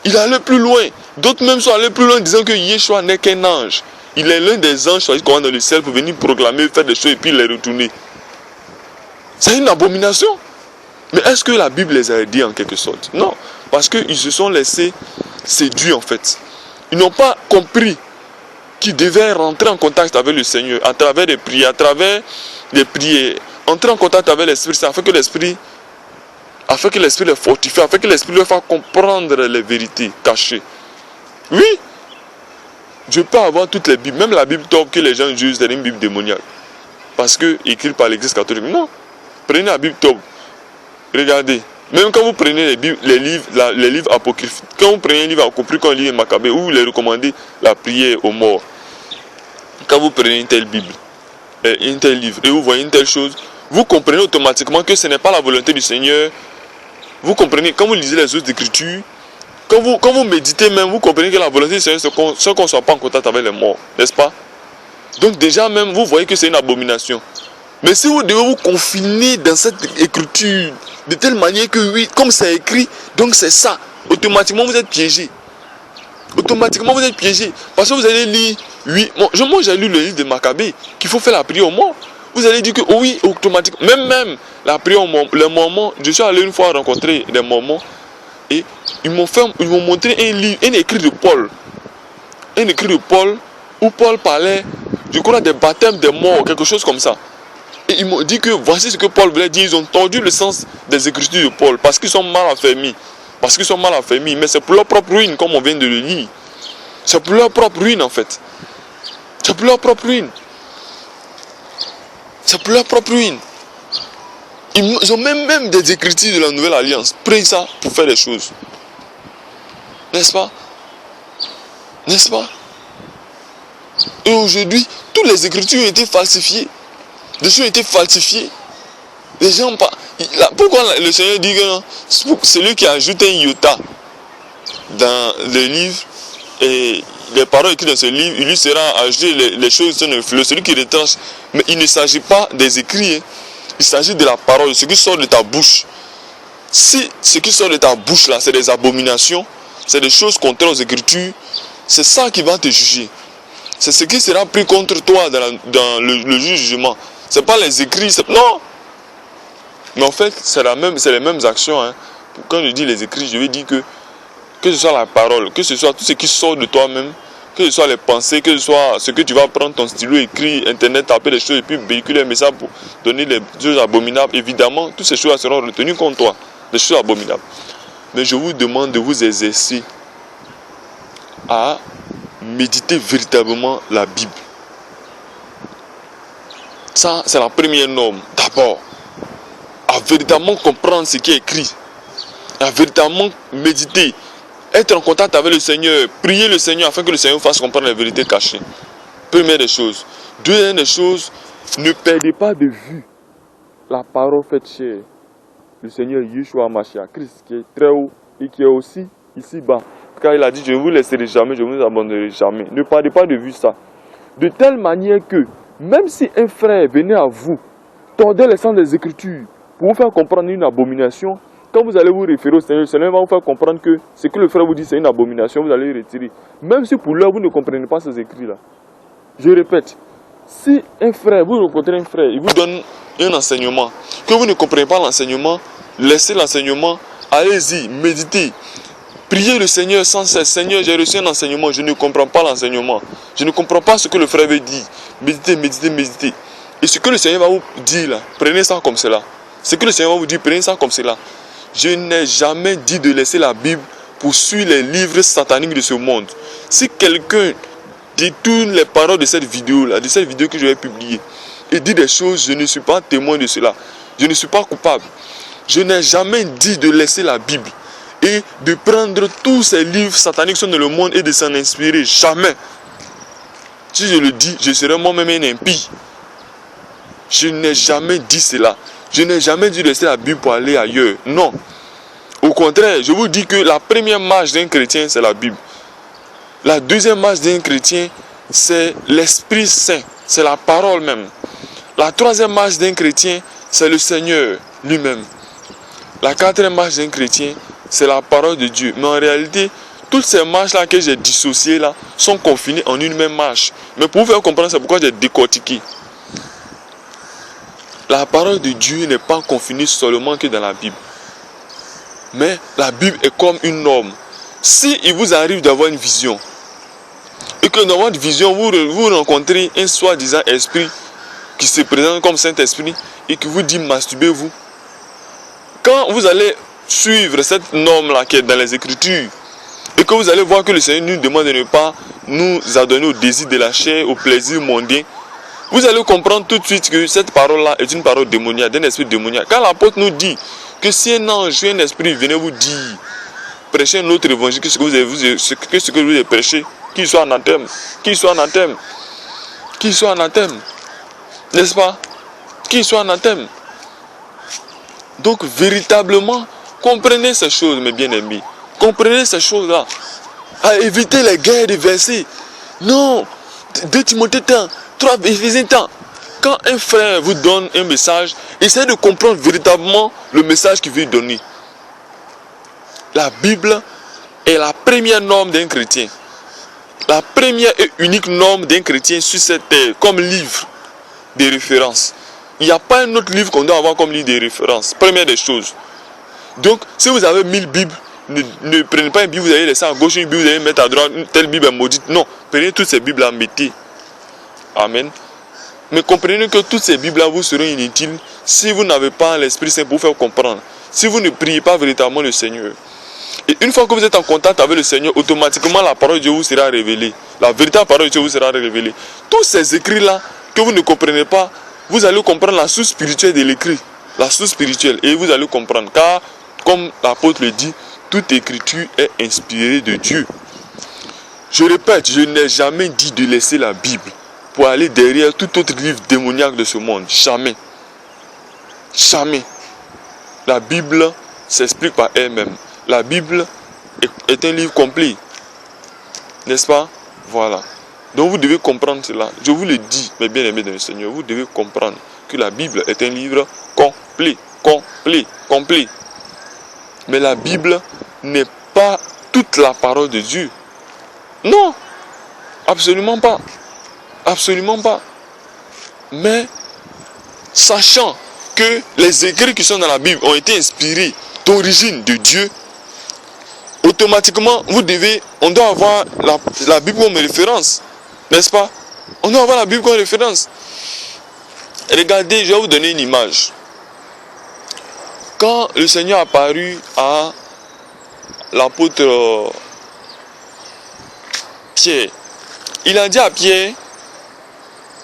Il allait plus loin. D'autres même sont allés plus loin disant que Yeshua n'est qu'un ange. Il est l'un des anges choisis dans le ciel pour venir proclamer, faire des choses et puis les retourner. C'est une abomination. Mais est-ce que la Bible les a aidés en quelque sorte? Non, parce qu'ils se sont laissés séduire en fait. Ils n'ont pas compris qu'ils devaient rentrer en contact avec le Seigneur à travers des prières, entrer en contact avec l'Esprit Saint afin que l'Esprit les fortifie, afin que l'Esprit leur fasse comprendre les vérités cachées. Oui, je peux avoir toutes les Bibles, même la Bible top que les gens jugent, c'est une Bible démoniaque. Parce que écrite par l'Église catholique. Non, prenez la Bible top. Regardez, même quand vous prenez les livres apocryphes, quand vous prenez un livre apocryphe, quand on lit Maccabée, où il est recommandé la prière aux morts, quand vous prenez une telle Bible, un tel livre, et vous voyez une telle chose, vous comprenez automatiquement que ce n'est pas la volonté du Seigneur. Vous comprenez, quand vous lisez les autres écritures, quand vous méditez même, vous comprenez que la volonté du Seigneur, c'est qu'on ne soit pas en contact avec les morts, n'est-ce pas? Donc déjà même, vous voyez que c'est une abomination. Mais si vous devez vous confiner dans cette écriture de telle manière que oui, comme c'est écrit, donc c'est ça, automatiquement vous êtes piégé. Automatiquement vous êtes piégé. Parce que vous allez lire, oui, moi j'ai lu le livre de Maccabée, qu'il faut faire la prière aux morts. Vous allez dire que oui, automatiquement, même la prière aux morts, les Mormons, je suis allé une fois rencontrer des Mormons et ils m'ont montré un livre, un écrit de Paul. Un écrit de Paul où Paul parlait, je crois, des baptêmes des morts, quelque chose comme ça. Et ils m'ont dit que voici ce que Paul voulait dire. Ils ont tordu le sens des écritures de Paul parce qu'ils sont mal affermis. Parce qu'ils sont mal affermis. Mais c'est pour leur propre ruine, comme on vient de le lire. C'est pour leur propre ruine, en fait. C'est pour leur propre ruine. C'est pour leur propre ruine. Ils ont même des écritures de la Nouvelle Alliance. Prenez ça pour faire des choses. N'est-ce pas? N'est-ce pas? Et aujourd'hui, toutes les écritures ont été falsifiées. Des choses ont été falsifiées. Les gens pas. Pourquoi le Seigneur dit que celui qui ajoute un iota dans le livre et les paroles écrites dans ce livre, il lui sera ajouté les choses sur le fleuve. Celui qui retranche. Mais il ne s'agit pas des écrits. Hein. Il s'agit de la parole, ce qui sort de ta bouche. Si ce qui sort de ta bouche là, c'est des abominations, c'est des choses contraires aux écritures, c'est ça qui va te juger. C'est ce qui sera pris contre toi dans le jugement. Ce n'est pas les écrits, non. Mais en fait, c'est les mêmes actions. Hein. Quand je dis les écrits, je veux dire que ce soit la parole, que ce soit tout ce qui sort de toi-même, que ce soit les pensées, que ce soit ce que tu vas prendre ton stylo, écrit, internet, taper des choses et puis véhiculer un message pour donner les choses abominables. Évidemment, toutes ces choses seront retenues contre toi, des choses abominables. Mais je vous demande de vous exercer à méditer véritablement la Bible. Ça, c'est la première norme. D'abord, à véritablement comprendre ce qui est écrit. À véritablement méditer. Être en contact avec le Seigneur. Prier le Seigneur afin que le Seigneur fasse comprendre les vérités cachées. Première des choses. Deuxième des choses, ne perdez pas de vue la parole faite chair. Le Seigneur Yeshua Mashiach, Christ, qui est très haut et qui est aussi ici bas. Car il a dit, je ne vous laisserai jamais, je ne vous abandonnerai jamais. Ne perdez pas de vue ça. De telle manière que, même si un frère venait à vous, tordait les sens des Écritures, pour vous faire comprendre une abomination, quand vous allez vous référer au Seigneur, le Seigneur va vous faire comprendre que ce que le frère vous dit, c'est une abomination, vous allez le retirer. Même si pour l'heure, vous ne comprenez pas ces écrits-là. Je répète, si un frère, vous rencontrez un frère, il vous donne un enseignement, que vous ne comprenez pas l'enseignement, laissez l'enseignement, allez-y, méditez. Priez le Seigneur sans cesse. Seigneur, j'ai reçu un enseignement, je ne comprends pas l'enseignement. Je ne comprends pas ce que le frère veut dire. Méditez, méditez, méditez. Et ce que le Seigneur va vous dire là, prenez ça comme cela. Ce que le Seigneur va vous dire, prenez ça comme cela. Je n'ai jamais dit de laisser la Bible pour suivre les livres sataniques de ce monde. Si quelqu'un détourne les paroles de cette vidéo là, de cette vidéo que je vais publier, et dit des choses, je ne suis pas témoin de cela. Je ne suis pas coupable. Je n'ai jamais dit de laisser la Bible et de prendre tous ces livres sataniques qui sont dans le monde et de s'en inspirer. Jamais. Si je le dis, je serai moi-même un impie. Je n'ai jamais dit cela. Je n'ai jamais dit de laisser la Bible pour aller ailleurs. Non. Au contraire, je vous dis que la première marche d'un chrétien, c'est la Bible. La deuxième marche d'un chrétien, c'est l'Esprit Saint. C'est la parole même. La troisième marche d'un chrétien, c'est le Seigneur lui-même. La quatrième marche d'un chrétien, c'est la parole de Dieu. Mais en réalité, toutes ces marches-là que j'ai dissociées là, sont confinées en une même marche. Mais pour vous faire comprendre, c'est pourquoi j'ai décortiqué. la parole de Dieu n'est pas confinée seulement que dans la Bible. Mais la Bible est comme une norme. Si il vous arrive d'avoir une vision, et que dans votre vision, vous rencontrez un soi-disant esprit qui se présente comme Saint-Esprit et qui vous dit masturbez-vous. Quand vous allez suivre cette norme-là qui est dans les Écritures, et que vous allez voir que le Seigneur nous demande de ne pas nous adonner au désir de la chair, au plaisir mondain, vous allez comprendre tout de suite que cette parole-là est une parole démoniaque, d'un esprit démoniaque. Quand l'apôtre nous dit que si un ange ou un esprit venait vous dire, prêchez un autre évangile que ce que vous avez prêché, qu'il soit anathème, qu'il soit anathème, qu'il soit anathème, n'est-ce pas? Qu'il soit anathème. Donc véritablement, comprenez ces choses, mes bien-aimés. Comprenez ces choses-là. À éviter les guerres de versets. Non. 2 Timothée 1, 3 Éphésiens 1. Quand un frère vous donne un message, essayez de comprendre véritablement le message qu'il veut donner. La Bible est la première norme d'un chrétien. La première et unique norme d'un chrétien sur cette terre, comme livre de référence. Il n'y a pas un autre livre qu'on doit avoir comme livre de référence. Première des choses. Donc, si vous avez 1000 Bibles, ne prenez pas une Bible, vous allez laisser à gauche, une Bible, vous allez mettre à droite, une telle Bible est maudite. Non, prenez toutes ces Bibles-là, mettez. Amen. Mais comprenez que toutes ces Bibles-là vous seront inutiles si vous n'avez pas l'Esprit Saint pour vous faire comprendre. Si vous ne priez pas véritablement le Seigneur. Et une fois que vous êtes en contact avec le Seigneur, automatiquement la parole de Dieu vous sera révélée. La véritable parole de Dieu vous sera révélée. Tous ces écrits-là que vous ne comprenez pas, vous allez comprendre la source spirituelle de l'écrit. La source spirituelle. Et vous allez comprendre. Car, comme l'apôtre le dit, toute écriture est inspirée de Dieu. Je répète, je n'ai jamais dit de laisser la Bible pour aller derrière tout autre livre démoniaque de ce monde. Jamais. Jamais. La Bible s'explique par elle-même. La Bible est un livre complet. N'est-ce pas? Voilà. Donc vous devez comprendre cela. Je vous le dis, mes bien-aimés dans le Seigneur, vous devez comprendre que la Bible est un livre complet. Complet. Mais la Bible n'est pas toute la parole de Dieu. Non. Absolument pas. Absolument pas. Mais, sachant que les écrits qui sont dans la Bible ont été inspirés d'origine de Dieu, automatiquement, on doit avoir la Bible comme référence. N'est-ce pas? On doit avoir la Bible comme référence. Regardez, je vais vous donner une image. Quand le Seigneur a apparu à l'apôtre Pierre, il a dit à Pierre,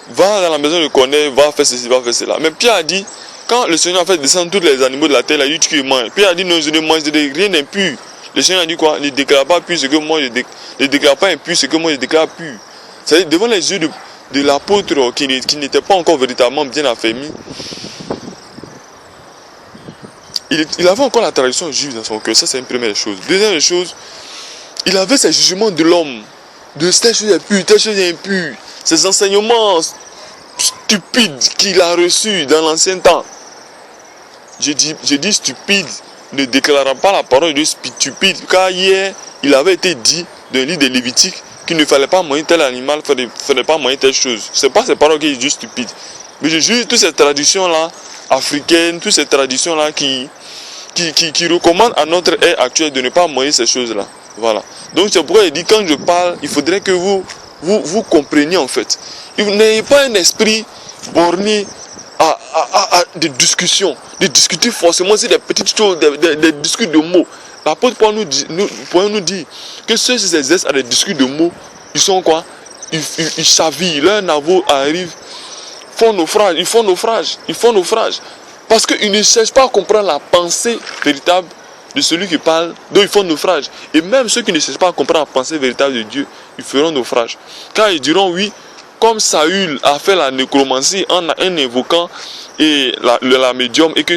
va dans la maison de Corneille, va faire ceci, va faire cela. Mais Pierre a dit, quand le Seigneur a fait descendre tous les animaux de la terre, il a dit tu manges. Pierre a dit non, je ne mange rien d'impur. Le Seigneur a dit quoi? Ne déclare pas pur ce que moi je déclare. Ne déclare pas impur ce que moi je déclare pur. C'est-à-dire devant les yeux de l'apôtre qui n'était pas encore véritablement bien affermi. Il avait encore la tradition juive dans son cœur. Ça, c'est une première chose. Deuxième chose, il avait ses jugements de l'homme. De telle chose est pure, telle chose est impure. Ces enseignements stupides qu'il a reçus dans l'ancien temps. Je dis stupide, ne déclarant pas la parole de stupide. Car hier, il avait été dit dans le livre de Lévitique qu'il ne fallait pas manger tel animal, il ne fallait pas manger telle chose. Ce n'est pas ces paroles qu'il dit stupide. Mais je juge toutes ces traditions-là, africaines, toutes ces traditions-là qui recommandent à notre ère actuelle de ne pas manger ces choses-là. Voilà. Donc c'est pourquoi il dit, quand je parle, il faudrait que vous compreniez en fait. Vous n'ayez pas un esprit borné à des discussions, de discuter forcément sur des petites choses, des discussions de mots. L'apôtre Paul nous dit que ceux qui s'exercent à des discussions de mots, ils sont quoi? Ils chavirent, leur navire arrive, ils font naufrage. Parce qu'ils ne cherchent pas à comprendre la pensée véritable de celui qui parle, donc ils font naufrage. Et même ceux qui ne cherchent pas à comprendre la pensée véritable de Dieu, ils feront naufrage. Car ils diront oui, comme Saül a fait la nécromancie en invoquant la médium, et que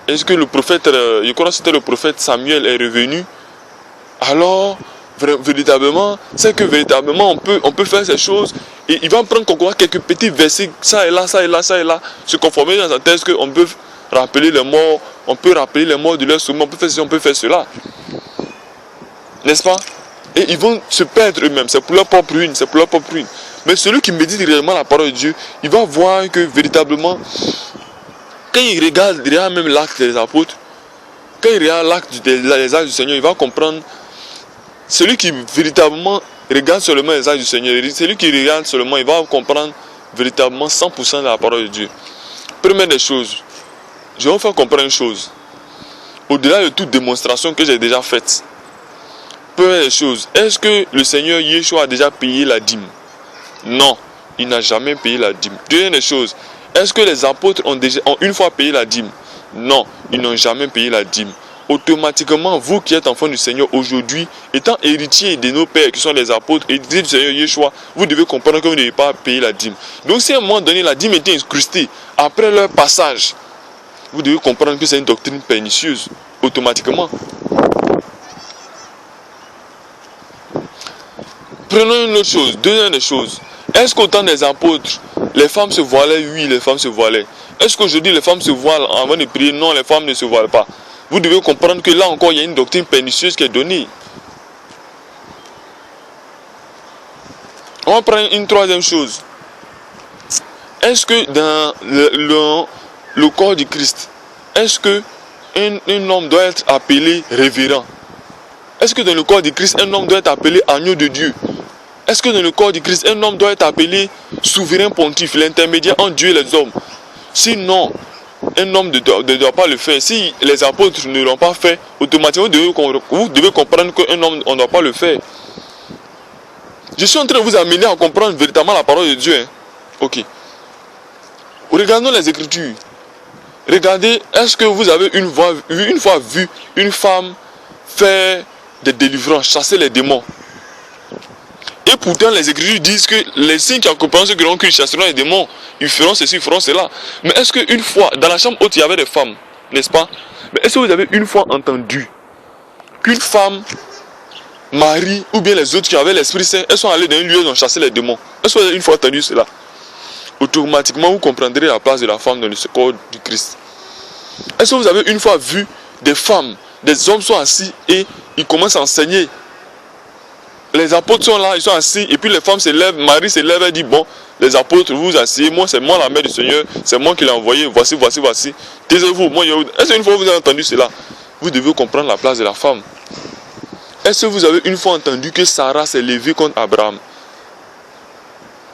est-ce que le prophète, je crois que c'était le prophète Samuel est revenu, alors véritablement, c'est que véritablement on peut faire ces choses, et il va prendre quelques petits versets, ça et là, se conformer dans sa thèse qu'on peut rappeler les morts, de leur sommeil, on peut faire ceci, on peut faire cela. N'est-ce pas? Et ils vont se perdre eux-mêmes. C'est pour leur propre ruine. C'est pour leur propre ruine. Mais celui qui médite réellement la parole de Dieu, il va voir que véritablement, quand il regarde même l'acte des apôtres, quand il regarde l'acte des actes du Seigneur, il va comprendre. Celui qui véritablement regarde seulement les actes du Seigneur, celui qui regarde seulement, il va comprendre véritablement 100% de la parole de Dieu. Première des choses, je vais vous faire comprendre une chose. Au-delà de toute démonstration que j'ai déjà faite, première des choses, est-ce que le Seigneur Yeshua a déjà payé la dîme? Non, il n'a jamais payé la dîme. Deuxième des choses, est-ce que les apôtres ont une fois payé la dîme? Non, ils n'ont jamais payé la dîme. Automatiquement, vous qui êtes enfants du Seigneur aujourd'hui, étant héritiers de nos pères qui sont les apôtres, héritiers du Seigneur Yeshua, vous devez comprendre que vous ne devez pas payer la dîme. Donc si à un moment donné la dîme était incrustée après leur passage, vous devez comprendre que c'est une doctrine pernicieuse, automatiquement. Prenons une autre chose, deuxième des choses. Est-ce qu'au temps des apôtres, les femmes se voilaient? Oui, les femmes se voilaient. Est-ce qu'aujourd'hui les femmes se voilent avant de prier? Non, les femmes ne se voilent pas. Vous devez comprendre que là encore, il y a une doctrine pernicieuse qui est donnée. On va prendre une troisième chose. Est-ce que dans le corps du Christ, est-ce qu'un homme doit être appelé révérend? Est-ce que dans le corps du Christ, un homme doit être appelé agneau de Dieu? Est-ce que dans le corps du Christ, un homme doit être appelé souverain pontife, l'intermédiaire entre Dieu et les hommes? Sinon, un homme ne doit pas le faire. Si les apôtres ne l'ont pas fait, automatiquement vous devez comprendre qu'un homme on ne doit pas le faire. Je suis en train de vous amener à comprendre véritablement la parole de Dieu. Hein? Ok. Regardons les Écritures. Regardez, est-ce que vous avez une fois vu une femme faire des délivrances, chasser les démons? Et pourtant, les Écritures disent que les signes qui accompagnent ceux qui ont cru chasseront les démons, ils feront ceci, ils feront cela. Mais est-ce qu'une fois, dans la chambre haute, il y avait des femmes, n'est-ce pas? Mais est-ce que vous avez une fois entendu qu'une femme, Marie, ou bien les autres qui avaient l'Esprit Saint, elles sont allées dans un lieu où ils ont chassé les démons? Est-ce que vous avez une fois entendu cela? Automatiquement, vous comprendrez la place de la femme dans le corps du Christ. Est-ce que vous avez une fois vu des femmes, des hommes sont assis et ils commencent à enseigner? Les apôtres sont là, ils sont assis, et puis les femmes se lèvent, Marie se lève et dit, bon, les apôtres, vous vous asseyez, moi c'est moi la mère du Seigneur, c'est moi qui l'ai envoyé, voici. Taisez-vous, est-ce qu'une fois vous avez entendu cela? Vous devez comprendre la place de la femme. Est-ce que vous avez une fois entendu que Sarah s'est levée contre Abraham?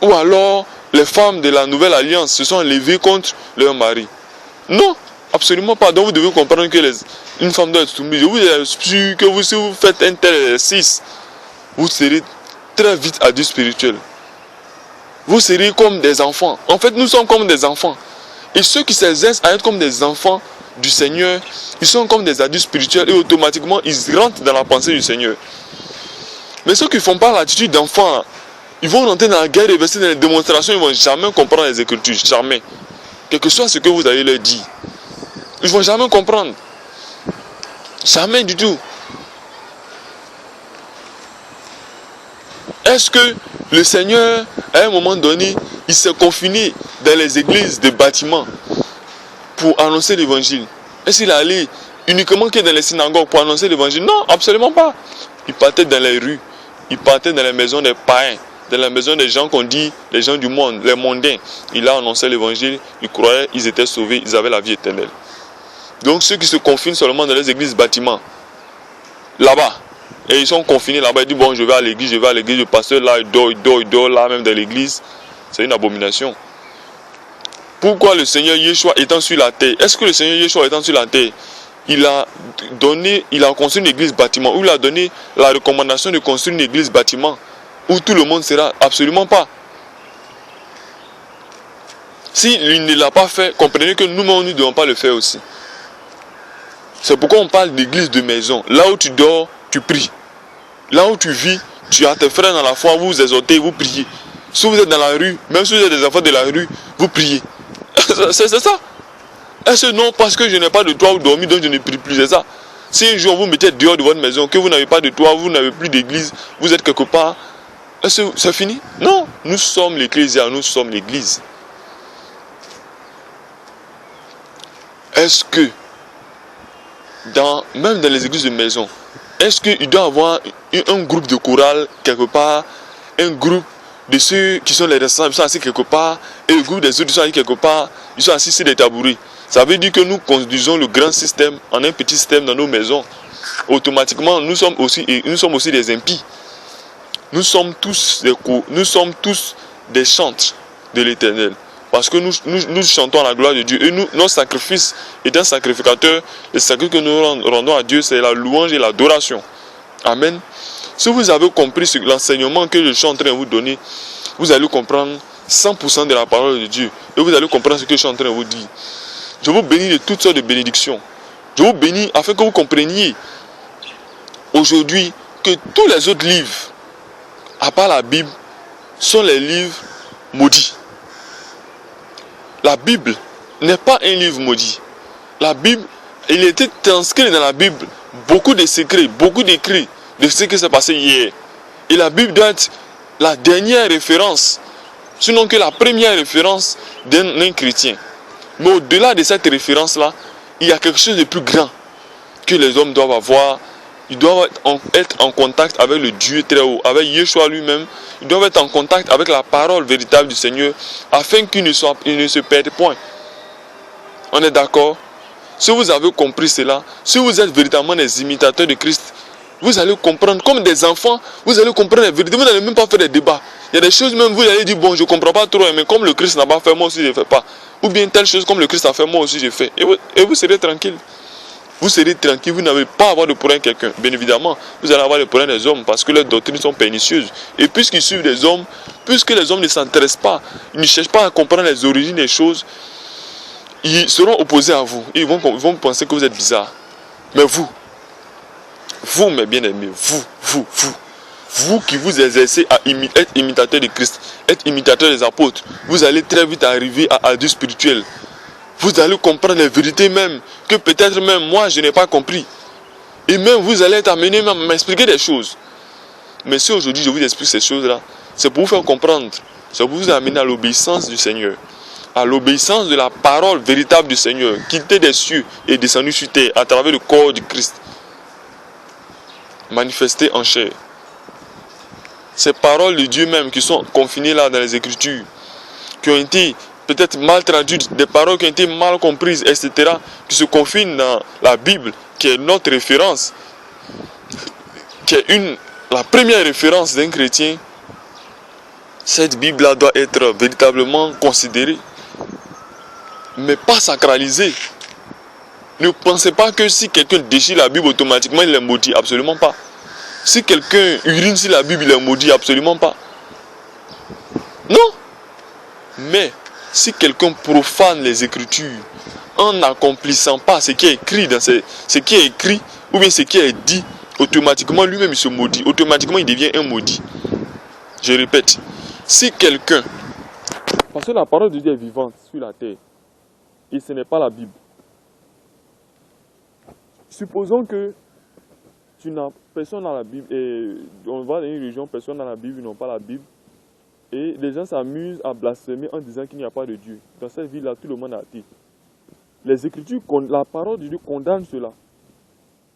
Ou alors, les femmes de la nouvelle alliance se sont levées contre leur mari? Non, absolument pas. Donc vous devez comprendre que une femme doit être soumise. Je vous assure que si vous faites un tel exercice, vous serez très vite adulte spirituel. Vous serez comme des enfants. En fait, nous sommes comme des enfants. Et ceux qui s'exercent à être comme des enfants du Seigneur, ils sont comme des adultes spirituels et automatiquement, ils rentrent dans la pensée du Seigneur. Mais ceux qui ne font pas l'attitude d'enfant, ils vont rentrer dans la guerre et verser dans les démonstrations, ils ne vont jamais comprendre les Écritures. Jamais. Quel que soit ce que vous allez leur dire. Ils ne vont jamais comprendre. Jamais du tout. Est-ce que le Seigneur, à un moment donné, il s'est confiné dans les églises de bâtiments pour annoncer l'évangile? Est-ce qu'il est allé uniquement que dans les synagogues pour annoncer l'évangile? Non, absolument pas. Il partait dans les rues, il partait dans les maisons des païens, dans les maisons des gens qu'on dit, les gens du monde, les mondains. Il a annoncé l'évangile, ils croyaient, ils étaient sauvés, ils avaient la vie éternelle. Donc ceux qui se confinent seulement dans les églises bâtiments, là-bas, et ils sont confinés là-bas, ils disent bon, je vais à l'église, le pasteur là, il dort là même dans l'église. C'est une abomination. Pourquoi le Seigneur Yeshua étant sur la terre? Est-ce que le Seigneur Yeshua étant sur la terre, il a construit une église bâtiment, ou il a donné la recommandation de construire une église bâtiment où tout le monde sera? Absolument pas. S'il ne l'a pas fait, comprenez que nous-mêmes nous ne devons pas le faire aussi. C'est pourquoi on parle d'église de maison. Là où tu dors, tu pries. Là où tu vis, tu as tes frères dans la foi, vous vous exhortez, vous priez. Si vous êtes dans la rue, même si vous êtes des enfants de la rue, vous priez. C'est ça. Est-ce non parce que je n'ai pas de toit où dormir, donc je ne prie plus? C'est ça. Si un jour vous mettez dehors de votre maison, que vous n'avez pas de toit, vous n'avez plus d'église, vous êtes quelque part, est-ce que c'est fini? Non, nous sommes l'ecclésia, nous sommes l'église. Est-ce que, même dans les églises de maison, est-ce qu'il doit y avoir un groupe de chorale quelque part, un groupe de ceux qui sont les responsables, ils sont assis quelque part, et le groupe des autres, ils sont assis quelque part, ils sont assis sur des tabourets. Ça veut dire que nous conduisons le grand système en un petit système dans nos maisons. Automatiquement, nous sommes aussi des impies. Nous sommes tous des chantres de l'Éternel. Parce que nous chantons la gloire de Dieu. Et notre sacrifice est un sacrificateur. Le sacrifice que nous rendons à Dieu, c'est la louange et l'adoration. Amen. Si vous avez compris l'enseignement que je suis en train de vous donner, vous allez comprendre 100% de la parole de Dieu. Et vous allez comprendre ce que je suis en train de vous dire. Je vous bénis de toutes sortes de bénédictions. Je vous bénis afin que vous compreniez aujourd'hui que tous les autres livres, à part la Bible, sont les livres maudits. La Bible n'est pas un livre maudit. La Bible, il était inscrit dans la Bible beaucoup de secrets, beaucoup d'écrits de ce qui s'est passé hier. Et la Bible doit être la dernière référence, sinon que la première référence d'un chrétien. Mais au-delà de cette référence-là, il y a quelque chose de plus grand que les hommes doivent avoir. Ils doivent être en contact avec le Dieu très haut, avec Yeshua lui-même. Ils doivent être en contact avec la parole véritable du Seigneur, afin qu'ils ne se perdent point. On est d'accord? Si vous avez compris cela, si vous êtes véritablement des imitateurs de Christ, vous allez comprendre, comme des enfants, vous allez comprendre la vérité. Vous n'allez même pas faire des débats. Il y a des choses même, vous allez dire, bon, je ne comprends pas trop, mais comme le Christ n'a pas fait, moi aussi je ne fais pas. Ou bien telle chose comme le Christ a fait, moi aussi je fais. Et vous serez tranquille. Vous serez tranquille, vous n'allez pas avoir de problème avec quelqu'un. Bien évidemment, vous allez avoir des problèmes des hommes parce que leurs doctrines sont pernicieuses. Et puisqu'ils suivent des hommes, puisque les hommes ne s'intéressent pas, ils ne cherchent pas à comprendre les origines des choses, ils seront opposés à vous. Ils vont penser que vous êtes bizarre. Mais vous, mes bien-aimés, vous qui vous exercez à être imitateur de Christ, être imitateur des apôtres, vous allez très vite arriver à Dieu spirituel. Vous allez comprendre les vérités même, que peut-être même moi je n'ai pas compris. Et même vous allez être amené à m'expliquer des choses. Mais si aujourd'hui je vous explique ces choses-là, c'est pour vous faire comprendre, c'est pour vous amener à l'obéissance du Seigneur, à l'obéissance de la parole véritable du Seigneur, qui était des cieux et descendu sur terre à travers le corps du Christ, manifesté en chair. Ces paroles de Dieu même qui sont confinées là dans les Écritures, qui ont été peut-être mal traduites, des paroles qui ont été mal comprises, etc., qui se confinent dans la Bible, qui est notre référence, qui est la première référence d'un chrétien. Cette Bible-là doit être véritablement considérée, mais pas sacralisée. Ne pensez pas que si quelqu'un déchire la Bible, automatiquement il est maudit, absolument pas. Si quelqu'un urine sur la Bible, il est maudit, absolument pas. Non. Mais si quelqu'un profane les Écritures en n'accomplissant pas ce qui est écrit ou bien ce qui est dit, automatiquement lui-même il se maudit. Automatiquement il devient un maudit. Je répète, si quelqu'un... Parce que la parole de Dieu est vivante sur la terre et ce n'est pas la Bible. Supposons que tu n'as personne dans la Bible et on va dans une religion, personne dans la Bible, ils n'ont pas la Bible. Et les gens s'amusent à blasphémer en disant qu'il n'y a pas de Dieu. Dans cette ville-là, tout le monde a athée. Les Écritures, la parole de Dieu condamne cela.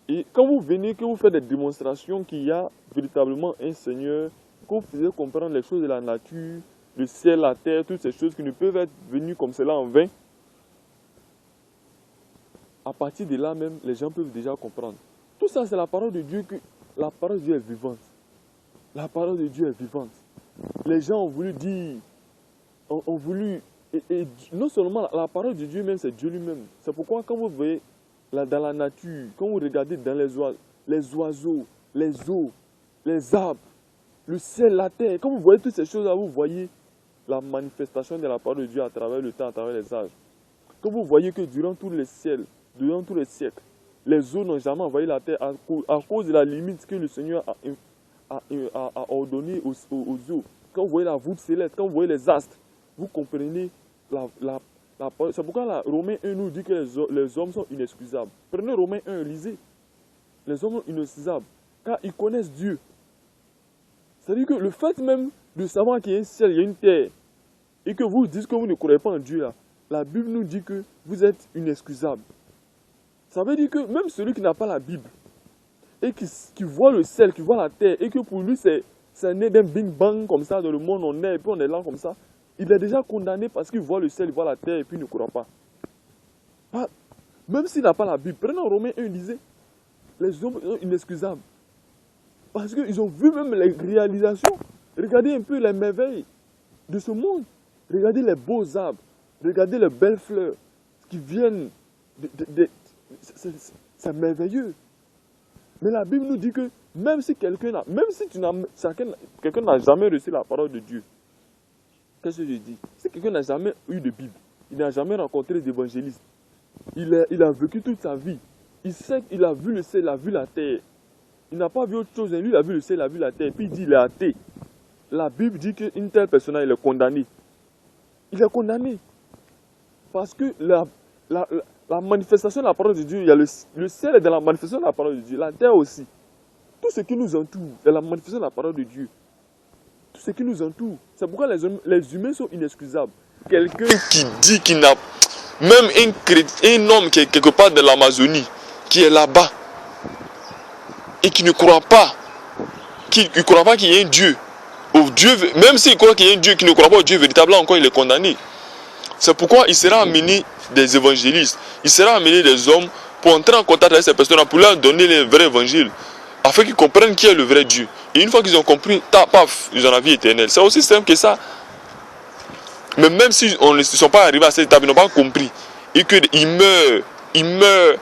Et quand vous venez, que vous faites des démonstrations qu'il y a véritablement un Seigneur, que vous faisiez comprendre les choses de la nature, le ciel, la terre, toutes ces choses qui ne peuvent être venues comme cela en vain, à partir de là même, les gens peuvent déjà comprendre. Tout ça, c'est la parole de Dieu, que la parole de Dieu est vivante. La parole de Dieu est vivante. Les gens ont voulu dire, ont voulu, et non seulement la parole de Dieu même, c'est Dieu lui-même. C'est pourquoi quand vous voyez dans la nature, quand vous regardez dans les oiseaux, les eaux, les arbres, le ciel, la terre, quand vous voyez toutes ces choses-là, vous voyez la manifestation de la parole de Dieu à travers le temps, à travers les âges. Quand vous voyez que durant tous les siècles, les eaux n'ont jamais envahi la terre à cause de la limite que le Seigneur a ordonné aux eaux. Quand vous voyez la voûte céleste, quand vous voyez les astres, vous comprenez la parole. C'est pourquoi Romains 1 nous dit que les hommes sont inexcusables. Prenez Romains 1, lisez. Les hommes sont inexcusables, car ils connaissent Dieu. C'est-à-dire que le fait même de savoir qu'il y a un ciel, il y a une terre, et que vous dites que vous ne croyez pas en Dieu, là, la Bible nous dit que vous êtes inexcusable. Ça veut dire que même celui qui n'a pas la Bible, et qui voit le ciel, qui voit la terre, et que pour lui, c'est né d'un bing bang comme ça, dans le monde, on est, et puis on est là comme ça, il est déjà condamné parce qu'il voit le ciel, il voit la terre, et puis il ne croit pas. Même s'il n'a pas la Bible, prenons Romains 1, il disait, les hommes sont inexcusables. Parce qu'ils ont vu même les réalisations. Regardez un peu les merveilles de ce monde. Regardez les beaux arbres. Regardez les belles fleurs qui viennent. C'est merveilleux. Mais la Bible nous dit que même si quelqu'un n'a jamais reçu la parole de Dieu, qu'est-ce que je dis? Si quelqu'un n'a jamais eu de Bible, il n'a jamais rencontré d'évangéliste, il a vécu toute sa vie, il sait qu'il a vu le ciel, il a vu la terre, il n'a pas vu autre chose, lui il a vu le ciel, il a vu la terre, puis il dit il est athée. La Bible dit qu'une telle personne, il est condamné. Il est condamné. Parce que la manifestation de la parole de Dieu, il y a le ciel est dans la manifestation de la parole de Dieu, la terre aussi. Tout ce qui nous entoure est la manifestation de la parole de Dieu. Tout ce qui nous entoure. C'est pourquoi les humains sont inexcusables. Quelqu'un qui dit qu'il n'a... Même un homme qui est quelque part dans l'Amazonie, qui est là-bas, et qui ne croit pas, qui ne croit pas qu'il y ait un Dieu. Dieu, même s'il croit qu'il y a un Dieu qui ne croit pas au Dieu véritable, encore il est condamné. C'est pourquoi il sera amené des évangélistes, il sera amené des hommes pour entrer en contact avec ces personnes-là, pour leur donner le vrai évangile, afin qu'ils comprennent qui est le vrai Dieu. Et une fois qu'ils ont compris, paf, ils ont la vie éternelle. C'est aussi simple que ça. Mais même si on ne sont pas arrivés à cette étape, ils n'ont pas compris, et qu'ils meurent,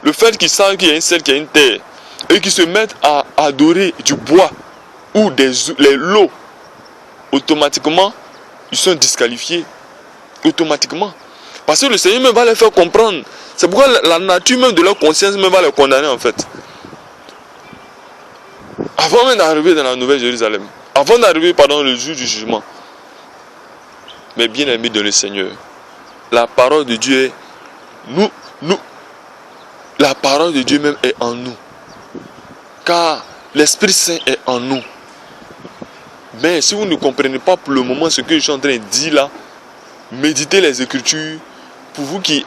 le fait qu'ils savent qu'il y a un ciel, qu'il y a une terre, et qu'ils se mettent à adorer du bois, ou les lots, automatiquement, ils sont disqualifiés. Automatiquement. Parce que le Seigneur même va les faire comprendre. C'est pourquoi la nature même de leur conscience même va les condamner en fait. Avant même d'arriver dans la Nouvelle Jérusalem. Avant d'arriver, le jour du jugement. Mais bien aimés dans le Seigneur, la parole de Dieu est... La parole de Dieu même est en nous. Car l'Esprit Saint est en nous. Mais si vous ne comprenez pas pour le moment ce que je suis en train de dire là, méditez les Écritures. Pour vous qui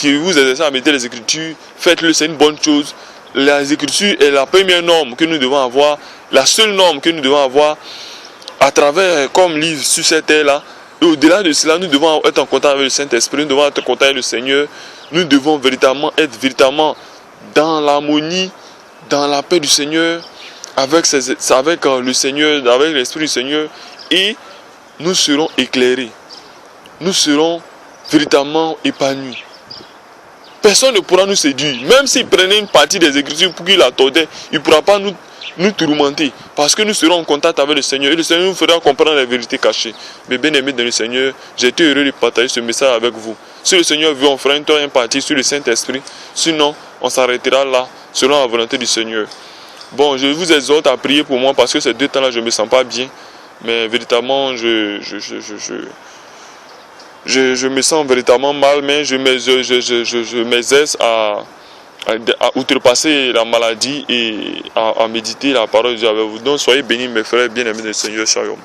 vous exercez à méditer les Écritures, faites-le, c'est une bonne chose. Les Écritures est la première norme que nous devons avoir, la seule norme que nous devons avoir à travers comme livre sur cette terre-là. Et au-delà de cela, nous devons être en contact avec le Saint-Esprit, nous devons être en contact avec le Seigneur. Nous devons véritablement être dans l'harmonie, dans la paix du Seigneur, avec le Seigneur, avec l'Esprit du Seigneur, et nous serons éclairés. Nous serons véritablement épanouis. Personne ne pourra nous séduire. Même s'il prenait une partie des Écritures pour qu'il la tordait, il ne pourra pas nous tourmenter. Parce que nous serons en contact avec le Seigneur. Et le Seigneur nous fera comprendre les vérités cachées. Mais bien aimés dans le Seigneur, j'ai été heureux de partager ce message avec vous. Si le Seigneur veut, on fera une partie sur le Saint-Esprit. Sinon, on s'arrêtera là, selon la volonté du Seigneur. Bon, je vous exhorte à prier pour moi parce que ces 2 temps-là, je ne me sens pas bien. Mais véritablement, je me sens véritablement mal, mais je m'exerce à outrepasser la maladie et à méditer la parole de Dieu avec vous. Donc, soyez bénis, mes frères, bien-aimés du Seigneur. Shalom.